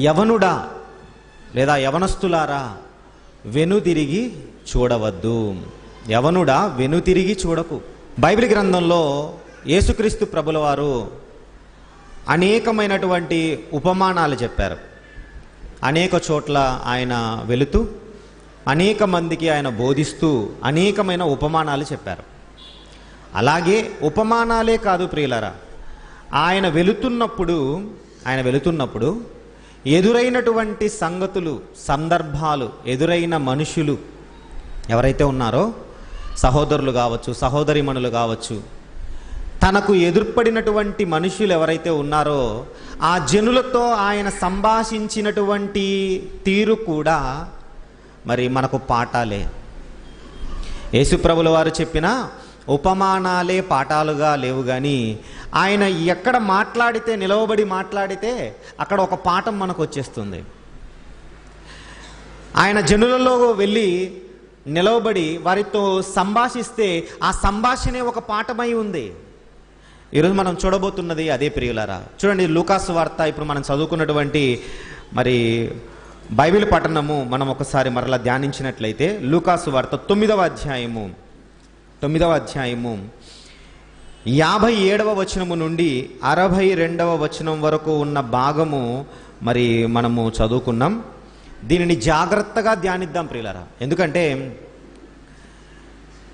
యవనుడా లేదా యవనస్తులారా వెనుతిరిగి చూడవద్దు. యవనుడా వెనుతిరిగి చూడకు. బైబిల్ గ్రంథంలో యేసుక్రీస్తు ప్రభుల వారు అనేకమైనటువంటి ఉపమానాలు చెప్పారు. అనేక చోట్ల ఆయన వెళుతూ అనేక మందికి ఆయన బోధిస్తూ అనేకమైన ఉపమానాలు చెప్పారు. అలాగే ఉపమానాలే కాదు ప్రియులారా, ఆయన వెళుతున్నప్పుడు ఎదురైనటువంటి సంగతులు, సందర్భాలు, ఎదురైన మనుషులు ఎవరైతే ఉన్నారో, సహోదరులు కావచ్చు, సహోదరీమణులు కావచ్చు, తనకు ఎదుర్పడినటువంటి మనుషులు ఎవరైతే ఉన్నారో ఆ జనులతో ఆయన సంభాషించినటువంటి తీరు కూడా మరి మనకు పాఠాలే. యేసుప్రభుల వారు చెప్పిన ఉపమానాలే పాఠాలుగా లేవు, కానీ ఆయన ఎక్కడ మాట్లాడితే, నిలవబడి మాట్లాడితే అక్కడ ఒక పాఠం మనకు వచ్చేస్తుంది. ఆయన జనులలో వెళ్ళి నిలవబడి వారితో సంభాషిస్తే ఆ సంభాషణే ఒక పాఠమై ఉంది. ఈరోజు మనం చూడబోతున్నది అదే ప్రియులారా. చూడండి, లూకాసు వార్త ఇప్పుడు మనం చదువుకున్నటువంటి మరి బైబిల్ పఠనము మనం ఒకసారి మరలా ధ్యానించినట్లయితే లూకాసు వార్త 9వ అధ్యాయము 57వ వచనము నుండి 62వ వచనం వరకు ఉన్న భాగము మరి మనము చదువుకున్నాం. దీనిని జాగ్రత్తగా ధ్యానిద్దాం ప్రియులారా. ఎందుకంటే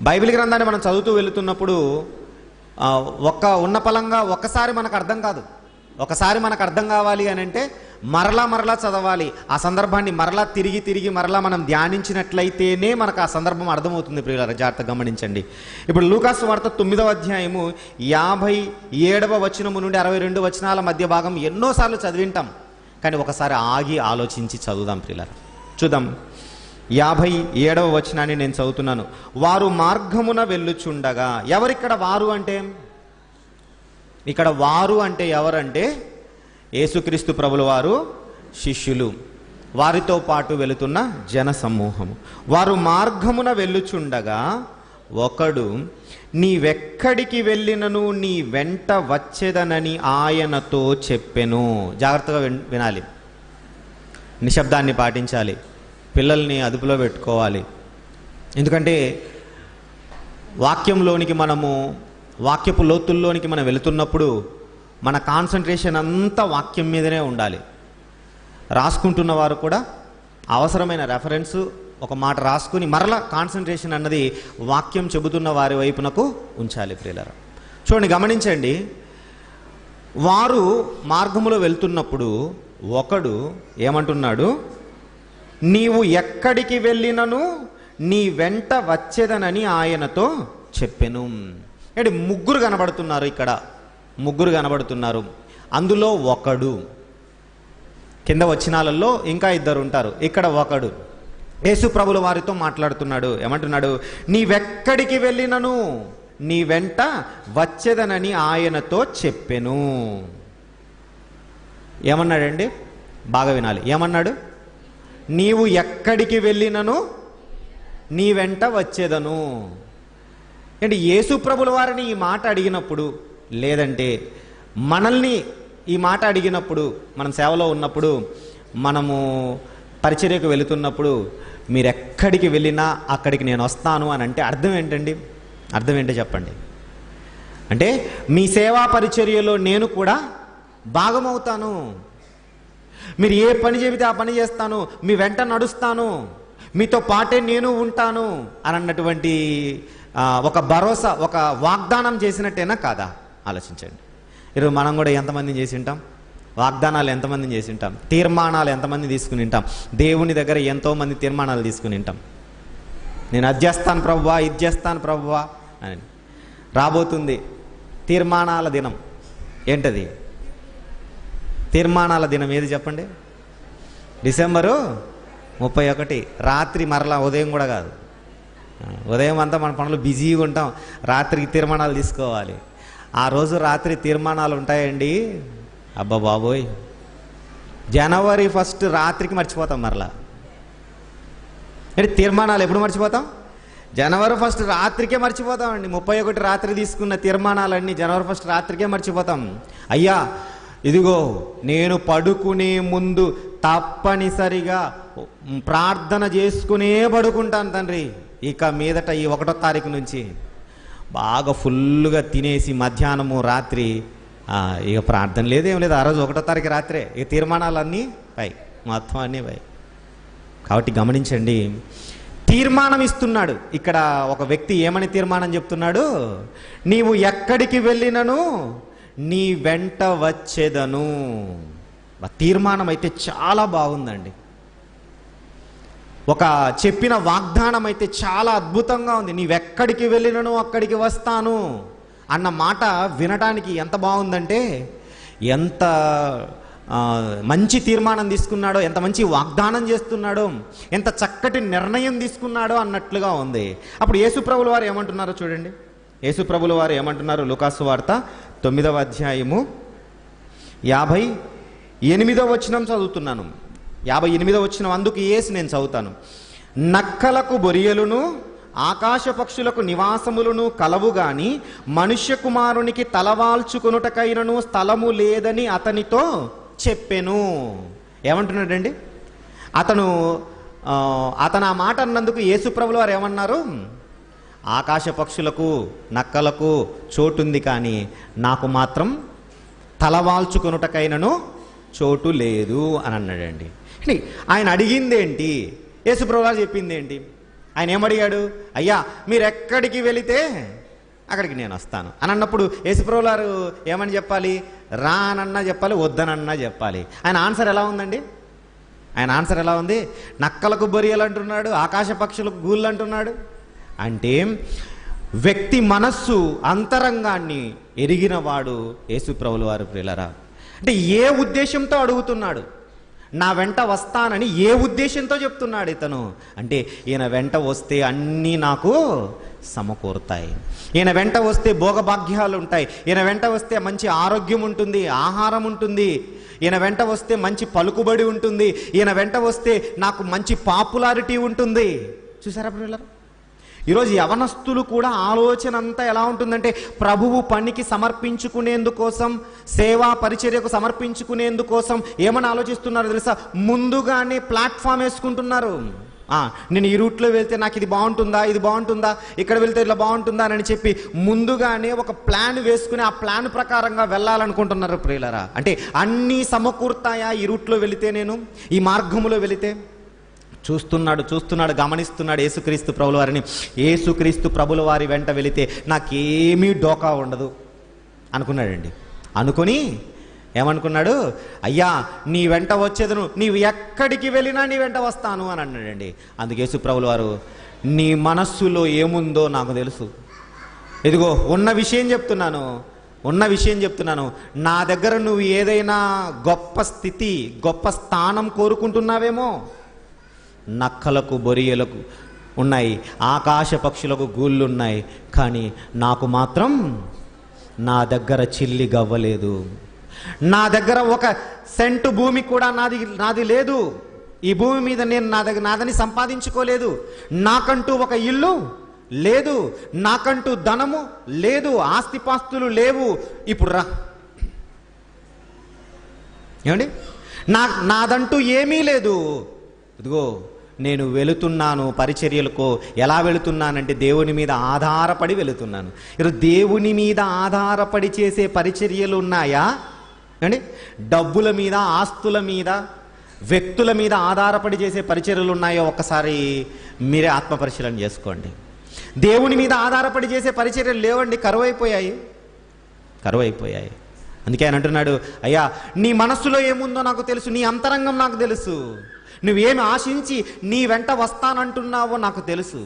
బైబిల్ గ్రంథాన్ని మనం చదువుతూ వెళుతున్నప్పుడు ఉన్న పలంగా ఒక్కసారి మనకు అర్థం కాదు. ఒకసారి మనకు అర్థం కావాలి అని అంటే మరలా చదవాలి. ఆ సందర్భాన్ని మరలా తిరిగి మరలా మనం ధ్యానించినట్లయితేనే మనకు ఆ సందర్భం అర్థమవుతుంది ప్రియులారా. జాగ్రత్తగా గమనించండి. ఇప్పుడు లూకాసు వార్త 9వ అధ్యాయము 57వ వచనము నుండి 62 వచనాల మధ్య భాగం ఎన్నోసార్లు చదివింటాం, కానీ ఒకసారి ఆగి ఆలోచించి చదువుదాం ప్రియులారా. చూద్దాం. 57వ వచనాన్ని నేను చదువుతున్నాను. వారు మార్గమున వెళ్ళుచుండగా, ఎవరిక్కడ వారు అంటే, ఇక్కడ వారు అంటే ఎవరంటే యేసుక్రీస్తు ప్రభుల వారు శిష్యులు, వారితో పాటు వెళుతున్న జన సమూహము. వారు మార్గమున వెళ్ళుచుండగా ఒకడు, నీవెక్కడికి వెళ్ళినను నీ వెంట వచ్చేదనని ఆయనతో చెప్పెను. జాగ్రత్తగా వినాలి, నిశ్శబ్దాన్ని పాటించాలి, పిల్లల్ని అదుపులో పెట్టుకోవాలి. ఎందుకంటే వాక్యపు లోతుల్లోనికి మనం వెళుతున్నప్పుడు మన కాన్సన్ట్రేషన్ అంతా వాక్యం మీదనే ఉండాలి. రాసుకుంటున్న వారు కూడా అవసరమైన రెఫరెన్స్ ఒక మాట రాసుకుని మరలా కాన్సన్ట్రేషన్ అన్నది వాక్యం చెబుతున్న వారి వైపునకు ఉంచాలి ప్రియులారా. చూడండి, గమనించండి. వారు మార్గములో వెళ్తున్నప్పుడు ఒకడు ఏమంటున్నాడు, నీవు ఎక్కడికి వెళ్ళినను నీ వెంట వచ్చేదనని ఆయనతో చెప్పెను. అంటే ముగ్గురు కనబడుతున్నారు, ఇక్కడ ముగ్గురు కనబడుతున్నారు. అందులో ఒకడు, కింద వచనాలలో ఇంకా ఇద్దరు ఉంటారు, ఇక్కడ ఒకడు యేసు ప్రభుల వారితో మాట్లాడుతున్నాడు. ఏమంటున్నాడు, నీవెక్కడికి వెళ్ళినను నీ వెంట వచ్చేదనని ఆయనతో చెప్పెను. ఏమన్నాడండి? బాగా వినాలి. ఏమన్నాడు? నీవు ఎక్కడికి వెళ్ళినను నీ వెంట వచ్చేదను. అంటే యేసు ప్రభుల వారిని ఈ మాట అడిగినప్పుడు, లేదంటే మనల్ని ఈ మాట అడిగినప్పుడు, మనం సేవలో ఉన్నప్పుడు, మనము పరిచర్యకు వెళుతున్నప్పుడు, మీరు ఎక్కడికి వెళ్ళినా అక్కడికి నేను వస్తాను అని అంటే అర్థం ఏంటండి? అర్థం ఏంటో చెప్పండి. అంటే మీ సేవా పరిచర్యలో నేను కూడా భాగమవుతాను. మీరు ఏ పని చెబితే ఆ పని చేస్తాను, మీ వెంట నడుస్తాను, మీతో పాటే నేను ఉంటాను అని అన్నటువంటి ఒక భరోసా, ఒక వాగ్దానం చేసినట్టేనా కాదా? ఆలోచించండి. ఈరోజు మనం కూడా ఎంతమందిని చేసి ఉంటాం? వాగ్దానాలు ఎంతమందిని చేసి ఉంటాం? తీర్మానాలు ఎంతమంది తీసుకుని ఉంటాం? దేవుని దగ్గర ఎంతోమంది తీర్మానాలు తీసుకుని ఉంటాం. నేను అది చేస్తాను ప్రభువా, ఇది చేస్తాను ప్రభువా అని. రాబోతుంది తీర్మానాల దినం. ఏంటది తీర్మానాల దినం? ఏది చెప్పండి? డిసెంబరు 31 రాత్రి, మరలా ఉదయం కూడా కాదు. ఉదయం అంతా మన పనులు బిజీగా ఉంటాం, రాత్రికి తీర్మానాలు తీసుకోవాలి. ఆ రోజు రాత్రి తీర్మానాలు ఉంటాయండి. అబ్బా బాబోయ్, జనవరి 1 రాత్రికి మర్చిపోతాం. మరలా అంటే తీర్మానాలు ఎప్పుడు మర్చిపోతాం? జనవరి 1 రాత్రికే మర్చిపోతామండి. 31 రాత్రి తీసుకున్న తీర్మానాలన్నీ జనవరి 1 రాత్రికే మర్చిపోతాం. అయ్యా ఇదిగో నేను పడుకునే ముందు తప్పనిసరిగా ప్రార్థన చేసుకునే పడుకుంటాను తండ్రి. ఇక మీదట ఈ 1వ తారీఖు నుంచి బాగా ఫుల్గా తినేసి మధ్యాహ్నము రాత్రి ఇక ప్రార్థన లేదు, ఏం లేదు. ఆ రోజు 1వ తారీఖు రాత్రే ఇక తీర్మానాలన్నీ పై, మొత్తం అన్నీ పై. కాబట్టి గమనించండి, తీర్మానం ఇస్తున్నాడు ఇక్కడ ఒక వ్యక్తి. ఏమని తీర్మానం చెప్తున్నాడు? నీవు ఎక్కడికి వెళ్ళినను నీ వెంట వచ్చేదను. తీర్మానం అయితే చాలా బాగుందండి. ఒక చెప్పిన వాగ్దానం అయితే చాలా అద్భుతంగా ఉంది. నీవెక్కడికి వెళ్ళినను అక్కడికి వస్తాను అన్న మాట వినడానికి ఎంత బాగుందంటే, ఎంత మంచి తీర్మానం తీసుకున్నాడో, ఎంత మంచి వాగ్దానం చేస్తున్నాడో, ఎంత చక్కటి నిర్ణయం తీసుకున్నాడో అన్నట్లుగా ఉంది. అప్పుడు యేసుప్రభుల వారు ఏమంటున్నారో చూడండి. యేసుప్రభుల వారు ఏమంటున్నారు? లూకాసు వార్త 9వ అధ్యాయము 58వ వచనం చదువుతున్నాను. 58వ వచనం అందుకు యేసు నేను చదువుతాను. నక్కలకు బొరియలును ఆకాశ పక్షులకు నివాసములను కలవు గాని మనుష్య కుమారునికి తలవాల్చుకొనుటకైనను స్థలము లేదని అతనితో చెప్పెను. ఏమంటున్నాడండి? అతను ఆ మాట అన్నందుకు యేసుప్రభుల వారు ఏమన్నారు? ఆకాశ పక్షులకు నక్కలకు చోటుంది కానీ నాకు మాత్రం తలవాల్చుకొనుటకైనను చోటు లేదు అని అన్నాడండి. ఆయన అడిగిందేంటి? యేసుప్రభుల వారు చెప్పిందేంటి? ఆయన ఏమడిగాడు? అయ్యా మీరు ఎక్కడికి వెళితే అక్కడికి నేను వస్తాను అని అన్నప్పుడు యేసుప్రభుల వారు ఏమని చెప్పాలి? రానన్నా చెప్పాలి, వద్దనన్నా చెప్పాలి. ఆయన ఆన్సర్ ఎలా ఉందండి? ఆయన ఆన్సర్ ఎలా ఉంది? నక్కలకు బొరియలు అంటున్నాడు, ఆకాశ పక్షులకు గూళ్ళు అంటున్నాడు. అంటే వ్యక్తి మనస్సు అంతరంగాన్ని ఎరిగినవాడు యేసుప్రభుల వారు. ప్రియులారా, అంటే ఏ ఉద్దేశంతో అడుగుతున్నాడు? నా వెంట వస్తానని ఏ ఉద్దేశంతో చెప్తున్నాడు ఇతను? అంటే ఈయన వెంట వస్తే అన్నీ నాకు సమకూరుతాయి, ఈయన వెంట వస్తే భోగభాగ్యాలు ఉంటాయి, ఈయన వెంట వస్తే మంచి ఆరోగ్యం ఉంటుంది, ఆహారం ఉంటుంది, ఈయన వెంట వస్తే మంచి పలుకుబడి ఉంటుంది, ఈయన వెంట వస్తే నాకు మంచి పాపులారిటీ ఉంటుంది. చూసారా ప్రియులారా? ఈరోజు యవనస్తులు కూడా ఆలోచన అంతా ఎలా ఉంటుందంటే, ప్రభువు పనికి సమర్పించుకునేందుకోసం, సేవా పరిచర్యకు సమర్పించుకునేందుకోసం ఏమని ఆలోచిస్తున్నారో తెలుసా? ముందుగానే ప్లాట్ఫామ్ వేసుకుంటున్నారు. నేను ఈ రూట్లో వెళ్తే నాకు ఇది బాగుంటుందా, ఇది బాగుంటుందా, ఇక్కడ వెళ్తే ఇలా బాగుంటుందా అని చెప్పి ముందుగానే ఒక ప్లాన్ వేసుకుని ఆ ప్లాన్ ప్రకారంగా వెళ్ళాలనుకుంటున్నారు ప్రియులారా. అంటే అన్నీ సమకూర్తాయా ఈ రూట్లో వెళితే, నేను ఈ మార్గములో వెళితే? చూస్తున్నాడు, గమనిస్తున్నాడు యేసుక్రీస్తు ప్రభుల వారిని. యేసుక్రీస్తు ప్రభుల వారి వెంట వెళితే నాకేమీ డోకా ఉండదు అనుకున్నాడండి. అనుకొని ఏమనుకున్నాడు? అయ్యా నీ వెంట వచ్చేదను, నీవు ఎక్కడికి వెళ్ళినా నీ వెంట వస్తాను అని అన్నాడండి. అందుకే యేసు ప్రభుల వారు, నీ మనస్సులో ఏముందో నాకు తెలుసు, ఇదిగో ఉన్న విషయం చెప్తున్నాను, నా దగ్గర నువ్వు ఏదైనా గొప్ప స్థితి, గొప్ప స్థానం కోరుకుంటున్నావేమో. నక్కలకు బొరియలకు ఉన్నాయి, ఆకాశ పక్షులకు గూళ్ళు ఉన్నాయి, కానీ నాకు మాత్రం నా దగ్గర చిల్లి గవ్వలేదు, నా దగ్గర ఒక సెంటు భూమి కూడా నాది లేదు. ఈ భూమి మీద నేను నాదని సంపాదించుకోలేదు, నాకంటూ ఒక ఇల్లు లేదు, నాకంటూ ధనము లేదు, ఆస్తిపాస్తులు లేవు. ఇప్పుడు రా, ఏమండి, నాదంటూ ఏమీ లేదు. ఇదిగో నేను వెళుతున్నాను పరిచర్యలకు. ఎలా వెళుతున్నానంటే దేవుని మీద ఆధారపడి వెళుతున్నాను. ఈరోజు దేవుని మీద ఆధారపడి చేసే పరిచర్యలు ఉన్నాయా అండి? డబ్బుల మీద, ఆస్తుల మీద, వ్యక్తుల మీద ఆధారపడి చేసే పరిచర్యలు ఉన్నాయో ఒక్కసారి మీరే ఆత్మపరిశీలన చేసుకోండి. దేవుని మీద ఆధారపడి చేసే పరిచర్యలు లేవండి, కరువైపోయాయి. అందుకే ఆయన అంటున్నాడు, అయ్యా నీ మనస్సులో ఏముందో నాకు తెలుసు, నీ అంతరంగం నాకు తెలుసు, నువ్వేమి ఆశించి నీ వెంట వస్తానంటున్నావో నాకు తెలుసు,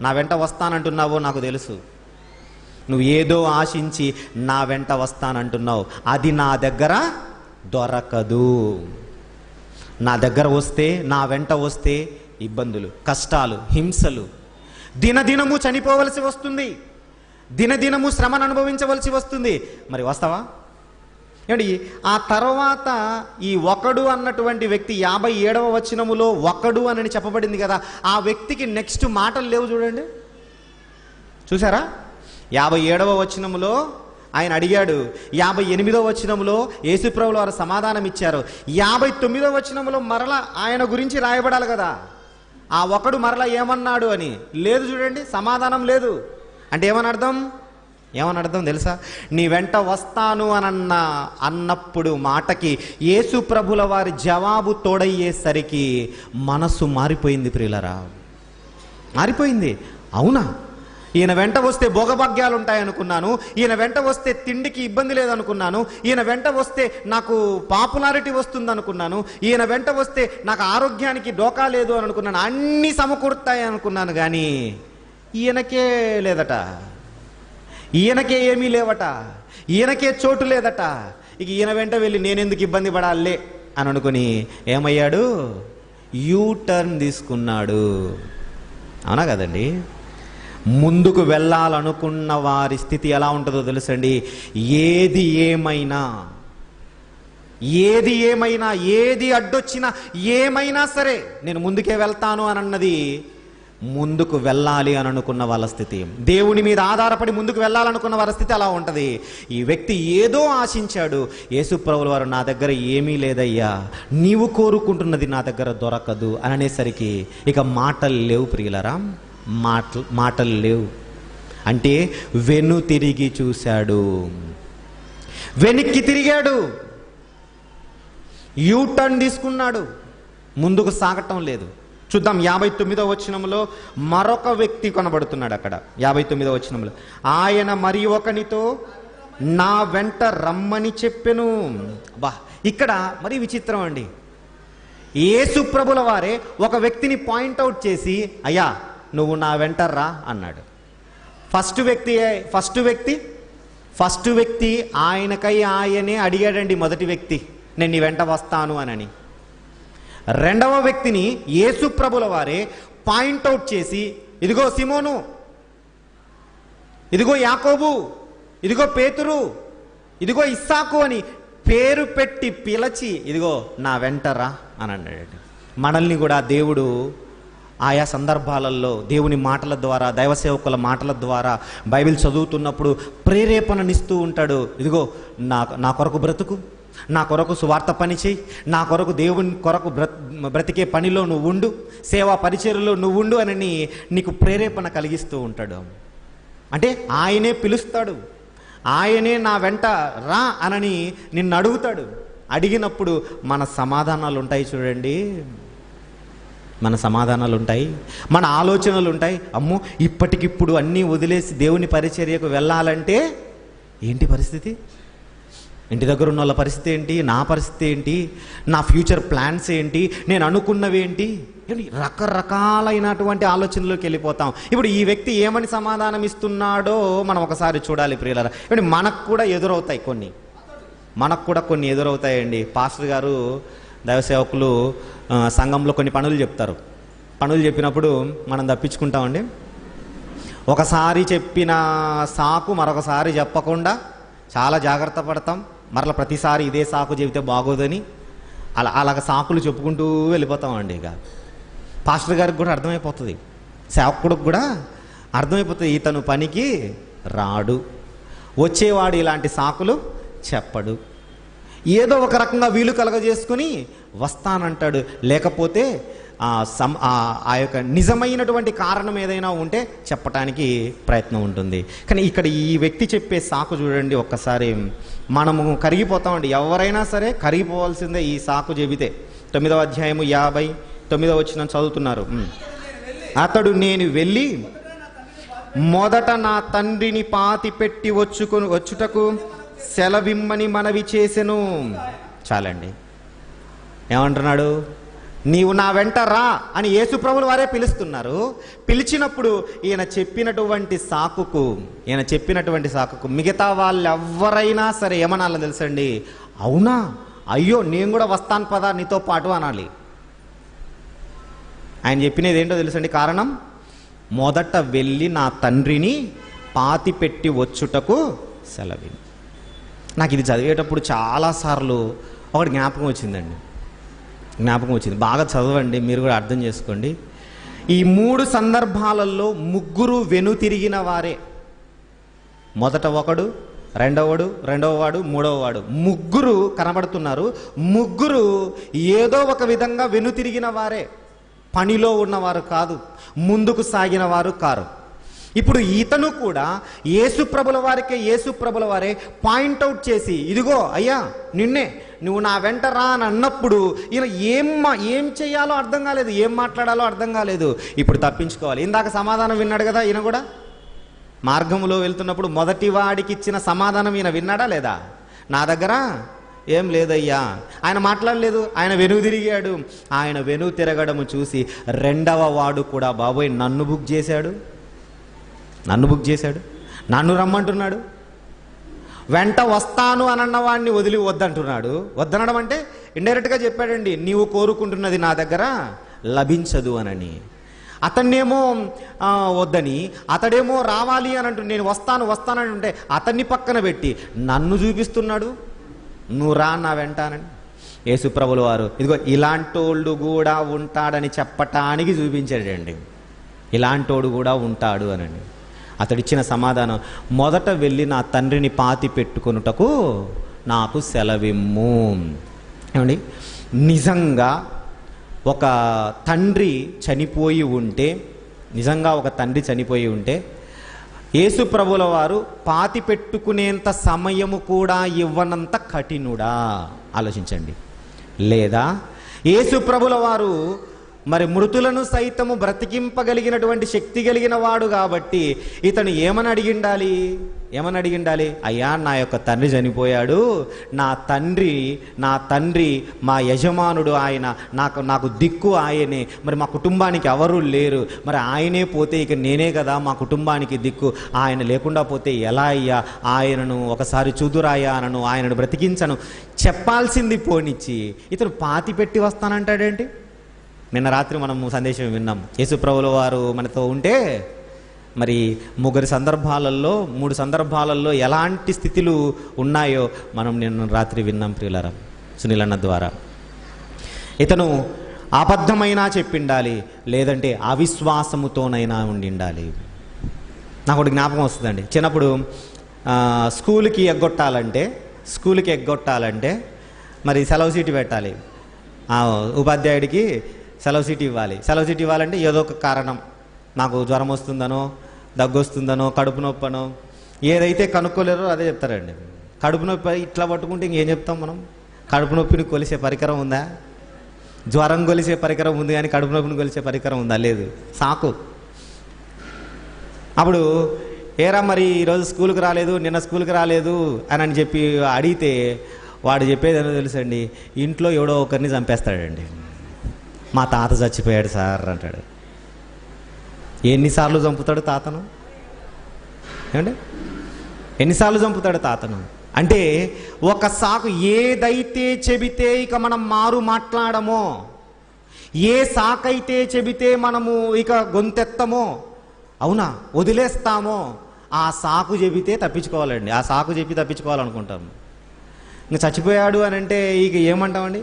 నా వెంట వస్తానంటున్నావో నాకు తెలుసు. నువ్వు ఏదో ఆశించి నా వెంట వస్తానంటున్నావు, అది నా దగ్గర దొరకదు. నా దగ్గర వస్తే, నా వెంట వస్తే ఇబ్బందులు, కష్టాలు, హింసలు, దినదినము చనిపోవలసి వస్తుంది, దినదినము శ్రమను అనుభవించవలసి వస్తుంది. మరి వస్తావా? ఏమండి, ఆ తర్వాత ఈ ఒకడు అన్నటువంటి వ్యక్తి 57వ వచనములో ఒకడు అని చెప్పబడింది కదా, ఆ వ్యక్తికి నెక్స్ట్ మాటలు లేవు చూడండి. చూసారా? 57వ వచనములో ఆయన అడిగాడు. 58వ వచనంలో యేసుప్రభుల వారు సమాధానం ఇచ్చారు. 59వ వచనంలో మరలా ఆయన గురించి రాయబడాలి కదా, ఆ ఒకడు మరలా ఏమన్నాడు అని లేదు. చూడండి, సమాధానం లేదు. అంటే ఏమని అర్థం తెలుసా? నీ వెంట వస్తాను అన్నప్పుడు మాటకి యేసు ప్రభుల వారి జవాబు తోడయ్యేసరికి మనసు మారిపోయింది ప్రియులరా, మారిపోయింది. అవునా, ఈయన వెంట వస్తే భోగభాగ్యాలు ఉంటాయనుకున్నాను, ఈయన వెంట వస్తే తిండికి ఇబ్బంది లేదనుకున్నాను, ఈయన వెంట వస్తే నాకు పాపులారిటీ వస్తుంది అనుకున్నాను, ఈయన వెంట వస్తే నాకు ఆరోగ్యానికి డోకా లేదు అని అనుకున్నాను, అన్నీ సమకూరుతాయి అనుకున్నాను. కానీ ఈయనకే లేదట, ఈయనకే ఏమీ లేవట, ఈయనకే చోటు లేదట. ఇక ఈయన వెంట వెళ్ళి నేనెందుకు ఇబ్బంది పడాలే అని అనుకుని ఏమయ్యాడు? యూటర్న్ తీసుకున్నాడు. అవునా కదండి? ముందుకు వెళ్ళాలనుకున్న వారి స్థితి ఎలా ఉంటుందో తెలుసండి. ఏది ఏమైనా ఏది అడ్డొచ్చినా ఏమైనా సరే నేను ముందుకే వెళ్తాను అని అన్నది ముందుకు వెళ్ళాలి అని అనుకున్న వాళ్ళ స్థితి. దేవుని మీద ఆధారపడి ముందుకు వెళ్ళాలనుకున్న వారి స్థితి అలా ఉంటుంది. ఈ వ్యక్తి ఏదో ఆశించాడు. యేసుప్రభుల వారు నా దగ్గర ఏమీ లేదయ్యా, నీవు కోరుకుంటున్నది నా దగ్గర దొరకదు అని అనేసరికి ఇక మాటలు లేవు ప్రియులరా, మాటలు లేవు. అంటే తిరిగి చూశాడు, వెనక్కి తిరిగాడు, యూటర్న్ తీసుకున్నాడు, ముందుకు సాగటం లేదు. చూద్దాం 59వ వచనంలో మరొక వ్యక్తి కనబడుతున్నాడు. అక్కడ 59వ వచనంలో ఆయన మరి ఒకనితో నా వెంట రమ్మని చెప్పెను. బా, ఇక్కడ మరి విచిత్రం అండి. యేసు ప్రభుల వారే ఒక వ్యక్తిని పాయింట్అవుట్ చేసి అయ్యా నువ్వు నా వెంట రా అన్నాడు. ఫస్ట్ వ్యక్తి ఆయనకై ఆయనే అడిగాడండి. మొదటి వ్యక్తి నేను నీ వెంట వస్తాను అని. రెండవ వ్యక్తిని యేసు ప్రభుల వారే పాయింట్అవుట్ చేసి ఇదిగో సిమోను, ఇదిగో యాకోబు, ఇదిగో పేతురు, ఇదిగో ఇస్సాకు అని పేరు పెట్టి పిలిచి ఇదిగో నా వెంట రా అని అన్నాడు. మనల్ని కూడా దేవుడు ఆయా సందర్భాలలో దేవుని మాటల ద్వారా, దైవ సేవకుల మాటల ద్వారా బైబిల్ చదువుతున్నప్పుడు ప్రేరేపణనిస్తూ ఉంటాడు. ఇదిగో నా కొరకు బ్రతుకు, నా కొరకు సువార్త పని చేయి, నా కొరకు దేవుని కొరకు బ్రతికే పనిలో నువ్వు ఉండు, సేవా పరిచర్యలో నువ్వు ఉండు అని నీకు ప్రేరేపణ కలిగిస్తూ ఉంటాడు. అంటే ఆయనే పిలుస్తాడు, ఆయనే నా వెంట రా అనని నిన్ను అడుగుతాడు. అడిగినప్పుడు మన సమాధానాలు ఉంటాయి చూడండి, మన సమాధానాలు ఉంటాయి, మన ఆలోచనలు ఉంటాయి. అమ్మో ఇప్పటికిప్పుడు అన్నీ వదిలేసి దేవుని పరిచర్యకు వెళ్ళాలంటే ఏంటి పరిస్థితి, ఇంటి దగ్గర ఉన్న వాళ్ళ పరిస్థితి ఏంటి, నా పరిస్థితి ఏంటి, నా ఫ్యూచర్ ప్లాన్స్ ఏంటి, నేను అనుకున్నవి ఏంటి, రకరకాలైనటువంటి ఆలోచనలోకి వెళ్ళిపోతాం. ఇప్పుడు ఈ వ్యక్తి ఏమని సమాధానం ఇస్తున్నాడో మనం ఒకసారి చూడాలి ప్రియులారా. ఇప్పుడు మనకు కూడా ఎదురవుతాయి కొన్ని ఎదురవుతాయండి. పాస్టర్ గారు దైవ సేవకులు సంఘంలో కొన్ని పనులు చెప్తారు. పనులు చెప్పినప్పుడు మనం తప్పించుకుంటామండి. ఒకసారి చెప్పిన సాకు మరొకసారి చెప్పకుండా చాలా జాగ్రత్త పడతాం. మరలా ప్రతిసారి ఇదే సాకు చెబితే బాగోదని అలాగ సాకులు చెప్పుకుంటూ వెళ్ళిపోతామండి. ఇక పాస్టర్ గారికి కూడా అర్థమైపోతుంది, సేవకుడికి కూడా అర్థమైపోతుంది, ఇతను పనికి రాడు, వచ్చేవాడు ఇలాంటి సాకులు చెప్పడు, ఏదో ఒక రకంగా వీలు కలగజేసుకుని వస్తానంటాడు. లేకపోతే ఆ యొక్క నిజమైనటువంటి కారణం ఏదైనా ఉంటే చెప్పటానికి ప్రయత్నం ఉంటుంది. కానీ ఇక్కడ ఈ వ్యక్తి చెప్పే సాకు చూడండి, ఒక్కసారి మనము కరిగిపోతామండి. ఎవరైనా సరే కరిగిపోవాల్సిందే ఈ సాకు చెబితే. 9వ అధ్యాయము 59వ వచనం చదువుతున్నారు. అతడు నేను వెళ్ళి మొదట నా తండ్రిని పాతి పెట్టి వచ్చుటకు సెలవిమ్మని మనవి చేసెను. చాలండి. ఏమంటున్నాడు? నీవు నా వెంట రా అని యేసుప్రభుల వారే పిలుస్తున్నారు. పిలిచినప్పుడు ఈయన చెప్పినటువంటి సాకుకు మిగతా వాళ్ళు ఎవరైనా సరే ఏమనాలో తెలుసండి? అవునా, అయ్యో నేను కూడా వస్తాను పదా నీతో పాటు అనాలి. ఆయన చెప్పినది ఏంటో తెలుసండి కారణం? మొదట వెళ్ళి నా తండ్రిని పాతి పెట్టి వచ్చుటకు సెలవి. నాకు ఇది చదివేటప్పుడు చాలాసార్లు ఒకటి జ్ఞాపకం వచ్చింది. బాగా చదవండి, మీరు కూడా అర్థం చేసుకోండి. ఈ 3 సందర్భాలలో ముగ్గురు వెనుతిరిగిన వారే. మొదట ఒకడు, రెండవవాడు మూడవవాడు, ముగ్గురు కనబడుతున్నారు. ముగ్గురు ఏదో ఒక విధంగా వెనుతిరిగిన వారే, పనిలో ఉన్నవారు కాదు, ముందుకు సాగిన వారు కారు. ఇప్పుడు ఇతను కూడా యేసుప్రభుల వారే పాయింట్అవుట్ చేసి, ఇదిగో అయ్యా నిన్నే, నువ్వు నా వెంట రా అని అన్నప్పుడు ఈయన ఏం చేయాలో అర్థం కాలేదు, ఏం మాట్లాడాలో అర్థం కాలేదు. ఇప్పుడు తప్పించుకోవాలి. ఇందాక సమాధానం విన్నాడు కదా, ఈయన కూడా మార్గంలో వెళ్తున్నప్పుడు మొదటి వాడికి ఇచ్చిన సమాధానం ఈయన విన్నాడా లేదా? నా దగ్గర ఏం లేదయ్యా. ఆయన మాట్లాడలేదు, ఆయన వెనుక తిరిగాడు. ఆయన వెనుక తిరగడము చూసి రెండవ వాడు కూడా, బాబోయ్ నన్ను బుక్ చేశాడు, నన్ను రమ్మంటున్నాడు, వెంట వస్తాను అనన్న వాడిని వదిలి వద్దంటున్నాడు. వద్దనడం అంటే ఇండైరెక్ట్గా చెప్పాడండి, నీవు కోరుకుంటున్నది నా దగ్గర లభించదు అనని. అతన్నేమో వద్దని, అతడేమో రావాలి అని అంటూ నేను వస్తానని అంటే అతన్ని పక్కన పెట్టి నన్ను చూపిస్తున్నాడు, నువ్వు రా నా వెంటానని. యేసుప్రభుల వారు ఇదిగో ఇలాంటోళ్ళు కూడా ఉంటాడని చెప్పటానికి చూపించాడండి. ఇలాంటోడు కూడా ఉంటాడు అనని. అతడిచ్చిన సమాధానం, మొదట వెళ్ళి నా తండ్రిని పాతి పెట్టుకొనుటకు నాకు సెలవిమ్ము. ఏమండి, నిజంగా ఒక తండ్రి చనిపోయి ఉంటే యేసుప్రభుల వారు పాతి పెట్టుకునేంత సమయము కూడా ఇవ్వనంత కఠినుడా? ఆలోచించండి. లేదా యేసుప్రభుల వారు మరి మృతులను సైతము బ్రతికింపగలిగినటువంటి శక్తి కలిగిన వాడు కాబట్టి ఇతను ఏమని అడిగిండాలి? అయ్యా నా యొక్క తండ్రి చనిపోయాడు, నా తండ్రి మా యజమానుడు, ఆయన నాకు దిక్కు ఆయనే, మరి మా కుటుంబానికి ఎవరూ లేరు, మరి ఆయనే పోతే ఇక నేనే కదా మా కుటుంబానికి దిక్కు, ఆయన లేకుండా పోతే ఎలా అయ్యా, ఆయనను ఒకసారి చూదురాయానను, ఆయనను బ్రతికించను చెప్పాల్సింది పోనిచ్చి ఇతను పాతి పెట్టి వస్తానంటాడేంటి? నిన్న రాత్రి మనము సందేశం విన్నాం. యేసుప్రభుల వారు మనతో ఉంటే మరి 3 సందర్భాలలో ఎలాంటి స్థితులు ఉన్నాయో మనం నిన్న రాత్రి విన్నాం ప్రియులారా, సునీల్ అన్న ద్వారా. ఇతను అబద్ధమైనా చెప్పిండాలి, లేదంటే అవిశ్వాసముతోనైనా ఉండిండాలి. నాకు ఒకటి జ్ఞాపకం వస్తుందండి. చిన్నప్పుడు స్కూల్కి ఎగ్గొట్టాలంటే మరి సెలవు సీటు పెట్టాలి, ఉపాధ్యాయుడికి సెలవు సీటు ఇవ్వాలంటే ఏదో ఒక కారణం, నాకు జ్వరం వస్తుందనో, దగ్గు వస్తుందనో, కడుపు నొప్పనో, ఏదైతే కనుక్కోలేరో అదే చెప్తారండి. కడుపు నొప్పి ఇట్లా పట్టుకుంటే ఇంకేం చెప్తాం మనం? కడుపు నొప్పిని కొలిసే పరికరం ఉందా? జ్వరం కొలిసే పరికరం ఉంది కానీ కడుపు నొప్పిని కొలిసే పరికరం ఉందా? లేదు, సాకు. అప్పుడు ఏరా మరి ఈరోజు స్కూల్కి రాలేదు, నిన్న స్కూల్కి రాలేదు అని చెప్పి అడిగితే వాడు చెప్పేది ఏదో తెలుసండి, ఇంట్లో ఎవడో ఒకరిని చంపేస్తాడండి. మా తాత చచ్చిపోయాడు సార్ అంటాడు. ఎన్నిసార్లు చంపుతాడు తాతను? ఏమండి, ఎన్నిసార్లు చంపుతాడు తాతను? అంటే ఒక సాకు, ఏదైతే చెబితే ఇక మనం మాట్లాడమో, ఏ సాకైతే చెబితే మనము ఇక గొంతెత్తమో, అవునా వదిలేస్తామో, ఆ సాకు చెబితే తప్పించుకోవాలండి. ఆ సాకు చెప్పి తప్పించుకోవాలనుకుంటాము. ఇంకా చచ్చిపోయాడు అని అంటే ఇక ఏమంటామండి?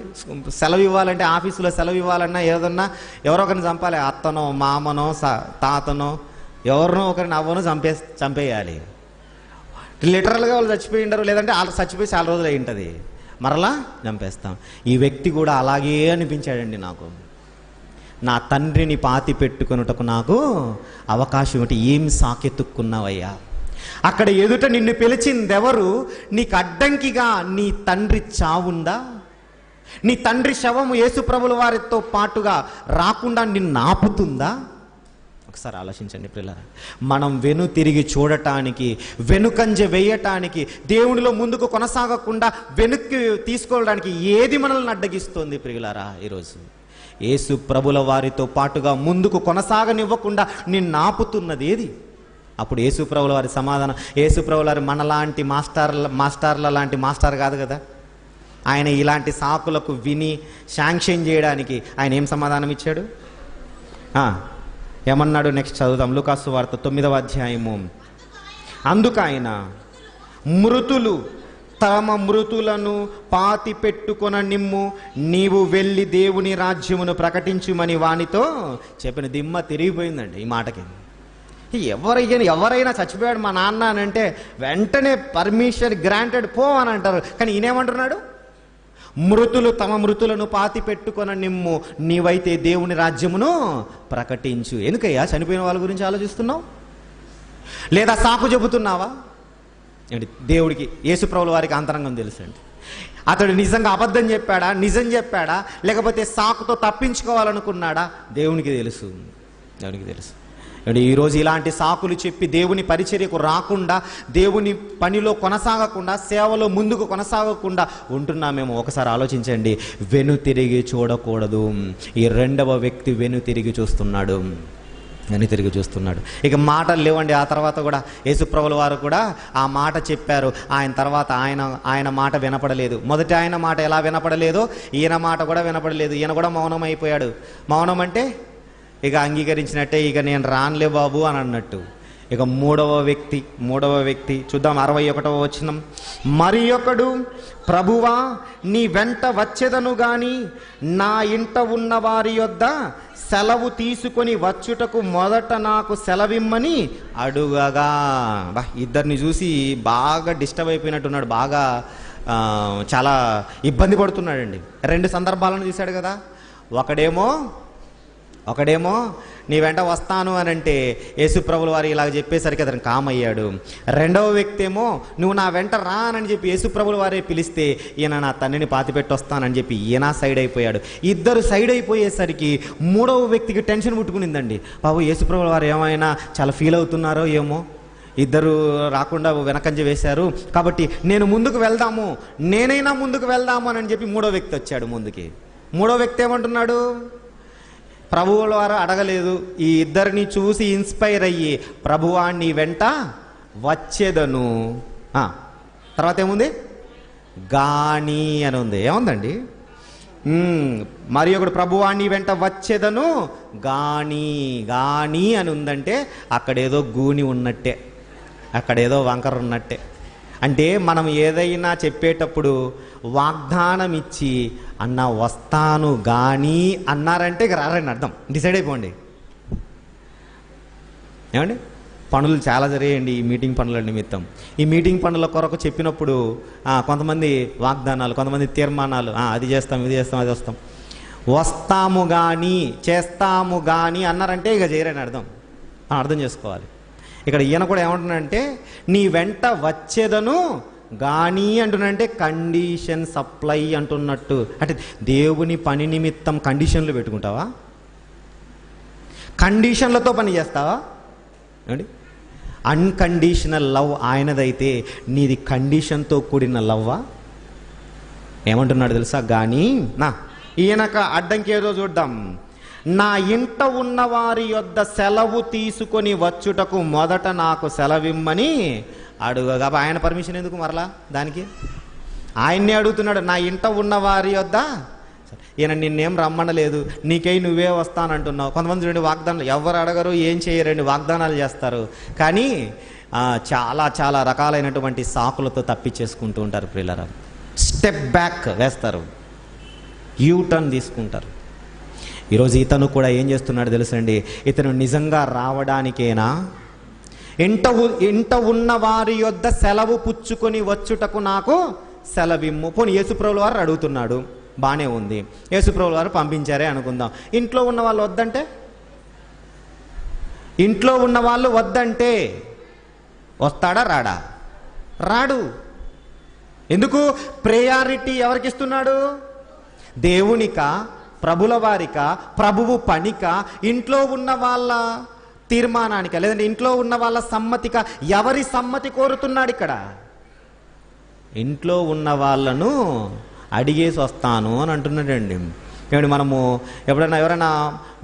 సెలవు ఇవ్వాలంటే, ఆఫీసులో సెలవు ఇవ్వాలన్నా ఏదన్నా ఎవరో ఒకరిని చంపాలి. అత్తనో, మామనో, తాతనో, ఎవరినో ఒకరిని అవ్వనో చంపేయాలి. లిటరల్గా వాళ్ళు చచ్చిపోయి ఉండరు, లేదంటే వాళ్ళు చచ్చిపోయి చాలా రోజులు అయి ఉంటుంది, మరలా చంపేస్తాం. ఈ వ్యక్తి కూడా అలాగే అనిపించాడండి నాకు. నా తండ్రిని పాతి పెట్టుకొనుటకు నాకు అవకాశం ఇవ్వండి. ఏం సాకెత్తుక్కున్నావయ్యా? అక్కడ ఎదుట నిన్ను పిలిచిందెవరు? నీకు అడ్డంకిగా నీ తండ్రి చావుందా? నీ తండ్రి శవము యేసుప్రభుల వారితో పాటుగా రాకుండా నిన్ను ఆపుతుందా? ఒకసారి ఆలోచించండి ప్రియులారా. మనం తిరిగి చూడటానికి, వెనుకంజ వేయటానికి, దేవునిలో ముందుకు కొనసాగకుండా వెనక్కి తీసుకోవడానికి ఏది మనల్ని అడ్డగిస్తోంది ప్రియులారా? ఈరోజు యేసు ప్రభుల వారితో పాటుగా ముందుకు కొనసాగనివ్వకుండా నిన్ను ఆపుతున్నది ఏది? అప్పుడు యేసు ప్రభుల వారి సమాధానం, యేసు ప్రభుల వారి మనలాంటి మాస్టర్ల లాంటి మాస్టర్ కాదు కదా. ఆయన ఇలాంటి సాకులకు విని శాంక్షన్ చేయడానికి ఆయన ఏం సమాధానం ఇచ్చాడు? ఏమన్నాడు? నెక్స్ట్ చదువుదాం. లూకాసు వార్త 9వ అధ్యాయము. అందుకైన మృతులు తమ మృతులను పాతి పెట్టుకొన నిమ్ము, నీవు వెళ్ళి దేవుని రాజ్యమును ప్రకటించుమని వానితో చెప్పిన. దిమ్మ తిరిగిపోయిందండి ఈ మాటకి. ఎవరైనా చచ్చిపోయాడు మా నాన్న అని అంటే వెంటనే పర్మిషన్ గ్రాంటెడ్ పో అని అంటారు. కానీ ఈయనేమంటున్నాడు? మృతులు తమ మృతులను పాతి పెట్టుకొన నిమ్ము, నీవైతే దేవుని రాజ్యమును ప్రకటించు. ఎందుకయ్యా చనిపోయిన వాళ్ళ గురించి ఆలోచిస్తున్నావు? లేదా సాకు చెబుతున్నావా? ఏంటి దేవుడికి, యేసుప్రభుల వారికి అంతరంగం తెలుసండి. అతడు నిజంగా అబద్ధం చెప్పాడా, నిజం చెప్పాడా, లేకపోతే సాకుతో తప్పించుకోవాలనుకున్నాడా? దేవునికి తెలుసు, దేవునికి తెలుసు. ఈరోజు ఇలాంటి సాకులు చెప్పి దేవుని పరిచర్యకు రాకుండా, దేవుని పనిలో కొనసాగకుండా, సేవలో ముందుకు కొనసాగకుండా ఉంటున్నామేమో ఒకసారి ఆలోచించండి. వెనుతిరిగి చూడకూడదు. ఈ రెండవ వ్యక్తి వెనుతిరిగి చూస్తున్నాడు, వెనుతిరిగి చూస్తున్నాడు. ఇక మాటలు లేవండి. ఆ తర్వాత కూడా యేసుప్రభుల వారు కూడా ఆ మాట చెప్పారు. ఆయన తర్వాత ఆయన మాట వినపడలేదు. మొదటి ఆయన మాట ఎలా వినపడలేదో ఈయన మాట కూడా వినపడలేదు. ఈయన కూడా మౌనం అయిపోయాడు. మౌనం అంటే ఇక అంగీకరించినట్టే, ఇక నేను రానులే బాబు అని అన్నట్టు. ఇక మూడవ వ్యక్తి చూద్దాం. 61వ వచనం. మరి ఒకడు, ప్రభువా నీ వెంట వచ్చేదను గాని నా ఇంట ఉన్న వారి యొద్ద సెలవు తీసుకొని వచ్చుటకు మొదట నాకు సెలవిమ్మని అడుగగా. ఇద్దరిని చూసి బాగా డిస్టర్బ్ అయిపోయినట్టున్నాడు, బాగా చాలా ఇబ్బంది పడుతున్నాడండి. 2 సందర్భాలను చూశాడు కదా. ఒకడేమో నీ వెంట వస్తాను అని అంటే యేసుప్రభుల వారు ఇలాగ చెప్పేసరికి అతను కామయ్యాడు. రెండవ వ్యక్తి ఏమో నువ్వు నా వెంట రా అని చెప్పి యేసుప్రభుల వారే పిలిస్తే ఈయన నా తండ్రిని పాతిపెట్టి వస్తానని చెప్పి ఈయన సైడ్ అయిపోయాడు. ఇద్దరు సైడ్ అయిపోయేసరికి మూడవ వ్యక్తికి టెన్షన్ పుట్టుకునిందండి. బాబు యేసుప్రభుల వారు ఏమైనా చాలా ఫీల్ అవుతున్నారో ఏమో, ఇద్దరు రాకుండా వెనకంజ వేశారు కాబట్టి నేనైనా ముందుకు వెళ్దాము అని చెప్పి మూడో వ్యక్తి వచ్చాడు ముందుకి. మూడో వ్యక్తి ఏమంటున్నాడు? ప్రభువుల వారు అడగలేదు, ఈ ఇద్దరిని చూసి ఇన్స్పైర్ అయ్యి ప్రభువా నీ వెంట వచ్చేదను. తర్వాత ఏముంది? గాని అని ఉంది. ఏముందండి? మరి ఒకడు ప్రభువా నీ వెంట వచ్చేదను గాని అని ఉందంటే అక్కడేదో గూని ఉన్నట్టే, అక్కడేదో వంకర ఉన్నట్టే. అంటే మనం ఏదైనా చెప్పేటప్పుడు వాగ్దానం ఇచ్చి అన్న వస్తాను గాని అన్నారంటే ఇక రారని అర్థం. డిసైడ్ అయిపోండి. ఏమండి, పనులు చాలా జరిగాయండి ఈ మీటింగ్ పనుల నిమిత్తం. ఈ మీటింగ్ పనుల కొరకు చెప్పినప్పుడు కొంతమంది వాగ్దానాలు, కొంతమంది తీర్మానాలు, అది చేస్తాం, ఇది చేస్తాం, అది వస్తాం, వస్తాము కానీ చేస్తాము కానీ అన్నారంటే ఇక చేయరని అర్థం. అర్థం చేసుకోవాలి. ఇక్కడ ఈయన కూడా ఏమంటున్నాడంటే నీ వెంట వచ్చేదను గాని అంటున్నాడంటే కండిషన్ సప్లై అంటున్నట్టు. అంటే దేవుని పని నిమిత్తం కండిషన్లు పెట్టుకుంటావా? కండిషన్లతో పని చేస్తావా? ఏమండి, అన్కండిషనల్ లవ్ ఆయనదైతే నీది కండిషన్తో కూడిన లవ్వా? ఏమంటున్నాడు తెలుసా? గాని ఈయనక అడ్డంకి ఏదో చూద్దాం. నా ఇంట ఉన్న వారి యొద్ద సెలవు తీసుకొని వచ్చుటకు మొదట నాకు సెలవిమ్మని అడుగగా. ఆయన పర్మిషన్ ఎందుకు మరలా దానికి? ఆయన్నే అడుగుతున్నాడు. నా ఇంట ఉన్న వారి యొద్ద, ఈయన నిన్నేం రమ్మనలేదు, నీకై నువ్వే వస్తానంటున్నావు. కొంతమంది చూడండి, వాగ్దానాలు ఎవరు అడగరు, ఏం చేయరండి, వాగ్దానాలు చేస్తారు. కానీ చాలా చాలా రకాలైనటువంటి సాకులతో తప్పించేసుకుంటూ ఉంటారు. ప్రియులారా, స్టెప్ బ్యాక్ వేస్తారు, యూటర్న్ తీసుకుంటారు. ఈరోజు ఇతను కూడా ఏం చేస్తున్నాడు తెలుసండి? ఇతను నిజంగా రావడానికేనా? ఇంట ఉన్న వారి యొద్ద సెలవు పుచ్చుకొని వచ్చుటకు నాకు సెలవిమ్ము. పోనీ యేసుప్రభుల వారు అడుగుతున్నాడు, బాగానే ఉంది, యేసుప్రభుల వారు పంపించారే అనుకుందాం. ఇంట్లో ఉన్న వాళ్ళు వద్దంటే వస్తాడా? రాడు. ఎందుకు? ప్రయారిటీ ఎవరికి ఇస్తున్నాడు? దేవునికా, ప్రభుల వారిక, ప్రభువు పనిక, ఇంట్లో ఉన్న వాళ్ళ తీర్మానానిక, లేదంటే ఇంట్లో ఉన్న వాళ్ళ సమ్మతిక? ఎవరి సమ్మతి కోరుతున్నాడు ఇక్కడ? ఇంట్లో ఉన్న వాళ్ళను అడిగేసి వస్తాను అని అంటున్నాడండి. ఏమండి, మనము ఎవరైనా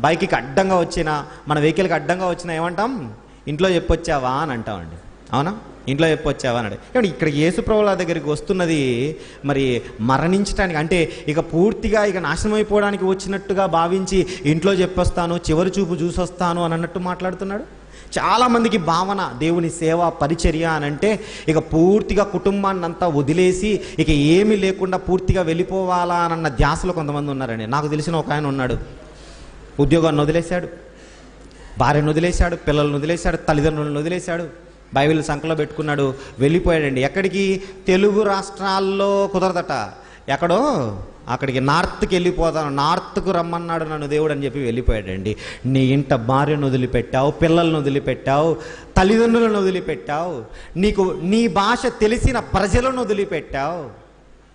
బైక్కి అడ్డంగా వచ్చినా, మన వెహికల్కి అడ్డంగా వచ్చినా ఏమంటాం? ఇంట్లో చెప్పొచ్చావా అని అంటామండి. అవునా? ఇంట్లో చెప్పొచ్చావా అన్నాడు. ఏమంటే ఇక్కడ యేసుప్రభుల దగ్గరికి వస్తున్నది మరి మరణించడానికి, అంటే ఇక పూర్తిగా ఇక నాశనం అయిపోవడానికి వచ్చినట్టుగా భావించి ఇంట్లో చెప్పొస్తాను, చివరి చూపు చూసొస్తాను అని అన్నట్టు మాట్లాడుతున్నాడు. చాలామందికి భావన దేవుని సేవ పరిచర్య అని అంటే ఇక పూర్తిగా కుటుంబాన్ని అంతా వదిలేసి ఇక ఏమీ లేకుండా పూర్తిగా వెళ్ళిపోవాలా అన్న ధ్యాసలో కొంతమంది ఉన్నారండి. నాకు తెలిసిన ఒక ఆయన ఉన్నాడు, ఉద్యోగాన్ని వదిలేశాడు, భార్యను వదిలేశాడు, పిల్లలను వదిలేశాడు, తల్లిదండ్రులను వదిలేశాడు, బైబిల్ సంకలో పెట్టుకున్నాడు, వెళ్ళిపోయాడండి. ఎక్కడికి? తెలుగు రాష్ట్రాల్లో కుదరదట, ఎక్కడో అక్కడికి నార్త్కి వెళ్ళిపోతాను, నార్త్కు రమ్మన్నాడు నన్ను దేవుడు అని చెప్పి వెళ్ళిపోయాడండి. నీ ఇంట భార్యను వదిలిపెట్టావు, పిల్లలను వదిలిపెట్టావు, తల్లిదండ్రులను వదిలిపెట్టావు, నీకు నీ భాష తెలిసిన ప్రజలను వదిలిపెట్టావు.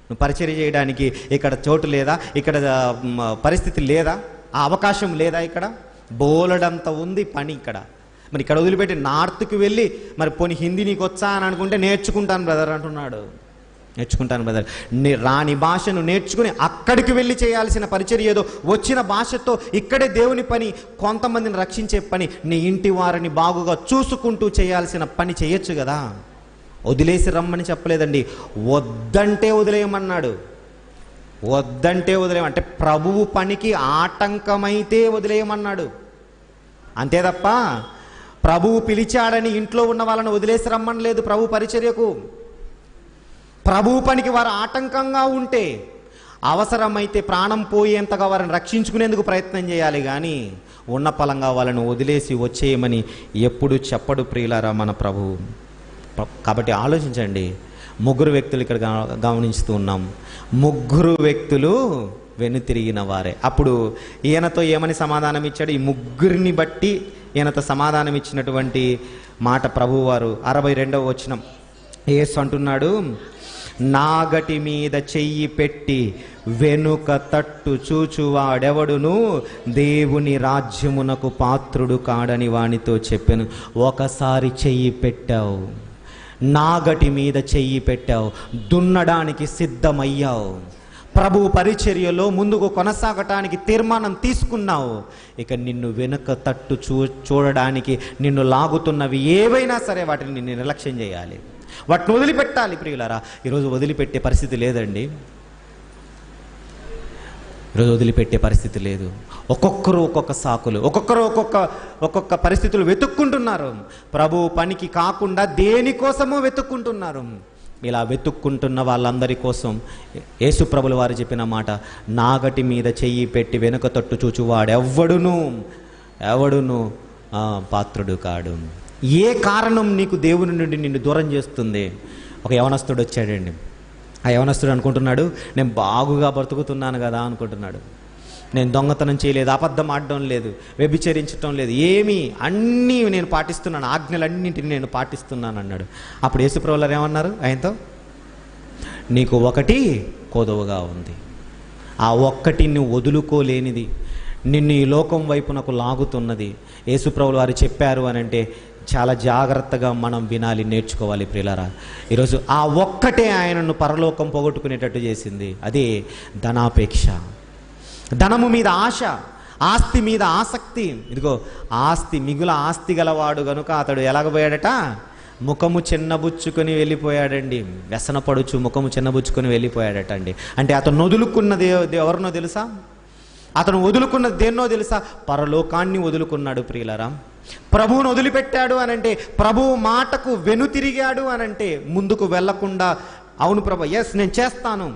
నువ్వు పరిచర్య చేయడానికి ఇక్కడ చోటు లేదా? ఇక్కడ పరిస్థితి లేదా? ఆ అవకాశం లేదా? ఇక్కడ బోలెడంత ఉంది పని ఇక్కడ. మరి ఇక్కడ వదిలిపెట్టి నార్త్కి వెళ్ళి మరి పోనీ హిందీ నీకు వచ్చా అని అనుకుంటే నేర్చుకుంటాను బ్రదర్ అంటున్నాడు. నేర్చుకుంటాను బ్రదర్. రాని భాషను నేర్చుకుని అక్కడికి వెళ్ళి చేయాల్సిన పరిచర్య ఏదో వచ్చిన భాషతో ఇక్కడే దేవుని పని, కొంతమందిని రక్షించే పని, నీ ఇంటి వారిని బాగుగా చూసుకుంటూ చేయాల్సిన పని చేయొచ్చు కదా. వదిలేసి రమ్మని చెప్పలేదండి, వద్దంటే వదిలేయమన్నాడు. వద్దంటే వదిలేయమంటే ప్రభువు పనికి ఆటంకమైతే వదిలేయమన్నాడు. అంతే తప్ప ప్రభువు పిలిచాడని ఇంట్లో ఉన్న వాళ్ళని వదిలేసి రమ్మని లేదు. ప్రభు పరిచర్యకు, ప్రభువు పనికి వారు ఆటంకంగా ఉంటే అవసరమైతే ప్రాణం పోయేంతగా వారిని రక్షించుకునేందుకు ప్రయత్నం చేయాలి, కానీ ఉన్న పలంగా వాళ్ళను వదిలేసి వచ్చేయమని ఎప్పుడు చెప్పడు ప్రియులారా మన ప్రభువు. కాబట్టి ఆలోచించండి. 3 వ్యక్తులు ఇక్కడ గమనిస్తూ ఉన్నాం. 3 వ్యక్తులు వెనుతిరిగిన వారే. అప్పుడు ఈయనతో ఏమని సమాధానం ఇచ్చాడు? ఈ 3 బట్టి ఈయనతో సమాధానం ఇచ్చినటువంటి మాట ప్రభువారు 62వ వచనం యేసు అంటున్నాడు, నాగటి మీద చెయ్యి పెట్టి వెనుక తట్టు చూచువాడెవడును దేవుని రాజ్యమునకు పాత్రుడు కాడని వానితో చెప్పాను. ఒకసారి చెయ్యి పెట్టావు, నాగటి మీద చెయ్యి పెట్టావు, దున్నడానికి సిద్ధమయ్యావు, ప్రభు పరిచర్యలో ముందుకు కొనసాగటానికి తీర్మానం తీసుకున్నావు. ఇక నిన్ను వెనుక తట్టు చూడడానికి నిన్ను లాగుతున్నవి ఏవైనా సరే వాటిని నిన్ను నిర్లక్ష్యం చేయాలి, వాటిని వదిలిపెట్టాలి. ప్రియులారా, ఈరోజు వదిలిపెట్టే పరిస్థితి లేదండి. ఈరోజు వదిలిపెట్టే పరిస్థితి లేదు. ఒక్కొక్కరు ఒక్కొక్క సాకులు, ఒక్కొక్కరు ఒక్కొక్క పరిస్థితులు వెతుక్కుంటున్నారు. ప్రభు పనికి కాకుండా దేనికోసమో వెతుక్కుంటున్నారు. ఇలా వెతుక్కుంటున్న వాళ్ళందరి కోసం యేసు ప్రభుల వారు చెప్పిన మాట, నాగటి మీద చెయ్యి పెట్టి వెనుక తట్టు చూచువాడెవ్వడును పాత్రుడు కాడు. ఏ కారణం నీకు దేవుని నుండి నిన్ను దూరం చేస్తుంది? ఒక యవనస్తుడు వచ్చాడండి. ఆ యవనస్తుడు అనుకుంటున్నాడు, నేను బాగుగా బ్రతుకుతున్నాను కదా అనుకుంటున్నాడు. నేను దొంగతనం చేయలేదు, అబద్ధం ఆడడం లేదు, వ్యభిచరించడం లేదు, ఏమీ అన్నీ నేను పాటిస్తున్నాను, ఆజ్ఞలన్నింటినీ నేను పాటిస్తున్నాను అన్నాడు. అప్పుడు యేసుప్రభులు వారు ఏమన్నారు ఆయనతో? నీకు ఒకటి కొదువగా ఉంది, ఆ ఒక్కటి నువ్వు వదులుకోలేనిది, నిన్ను ఈ లోకం వైపునకు లాగుతున్నది. యేసుప్రభులు వారు చెప్పారు అని అంటే చాలా జాగ్రత్తగా మనం వినాలి, నేర్చుకోవాలి ప్రియులారా. ఈరోజు ఆ ఒక్కటే ఆయనను పరలోకం పోగొట్టుకునేటట్టు చేసింది. అదే ధనాపేక్ష, ధనము మీద ఆశ, ఆస్తి మీద ఆసక్తి. ఇదిగో ఆస్తి, మిగుల ఆస్తి గలవాడు గనుక అతడు ఎలాగపోయాడట? ముఖము చిన్నబుచ్చుకొని వెళ్ళిపోయాడండి. వ్యసనపడుచు ముఖము చిన్నబుచ్చుకొని వెళ్ళిపోయాడట అండి. అంటే అతను వదులుకున్నది ఎవరినో తెలుసా? అతను వదులుకున్నది దేన్నో తెలుసా? పరలోకాన్ని వదులుకున్నాడు ప్రియులారా. ప్రభువును వదిలిపెట్టాడు అనంటే, ప్రభువు మాటకు వెనుతిరిగాడు అనంటే, ముందుకు వెళ్లకుండా అవును ప్రభు, ఎస్ నేను చేస్తాను.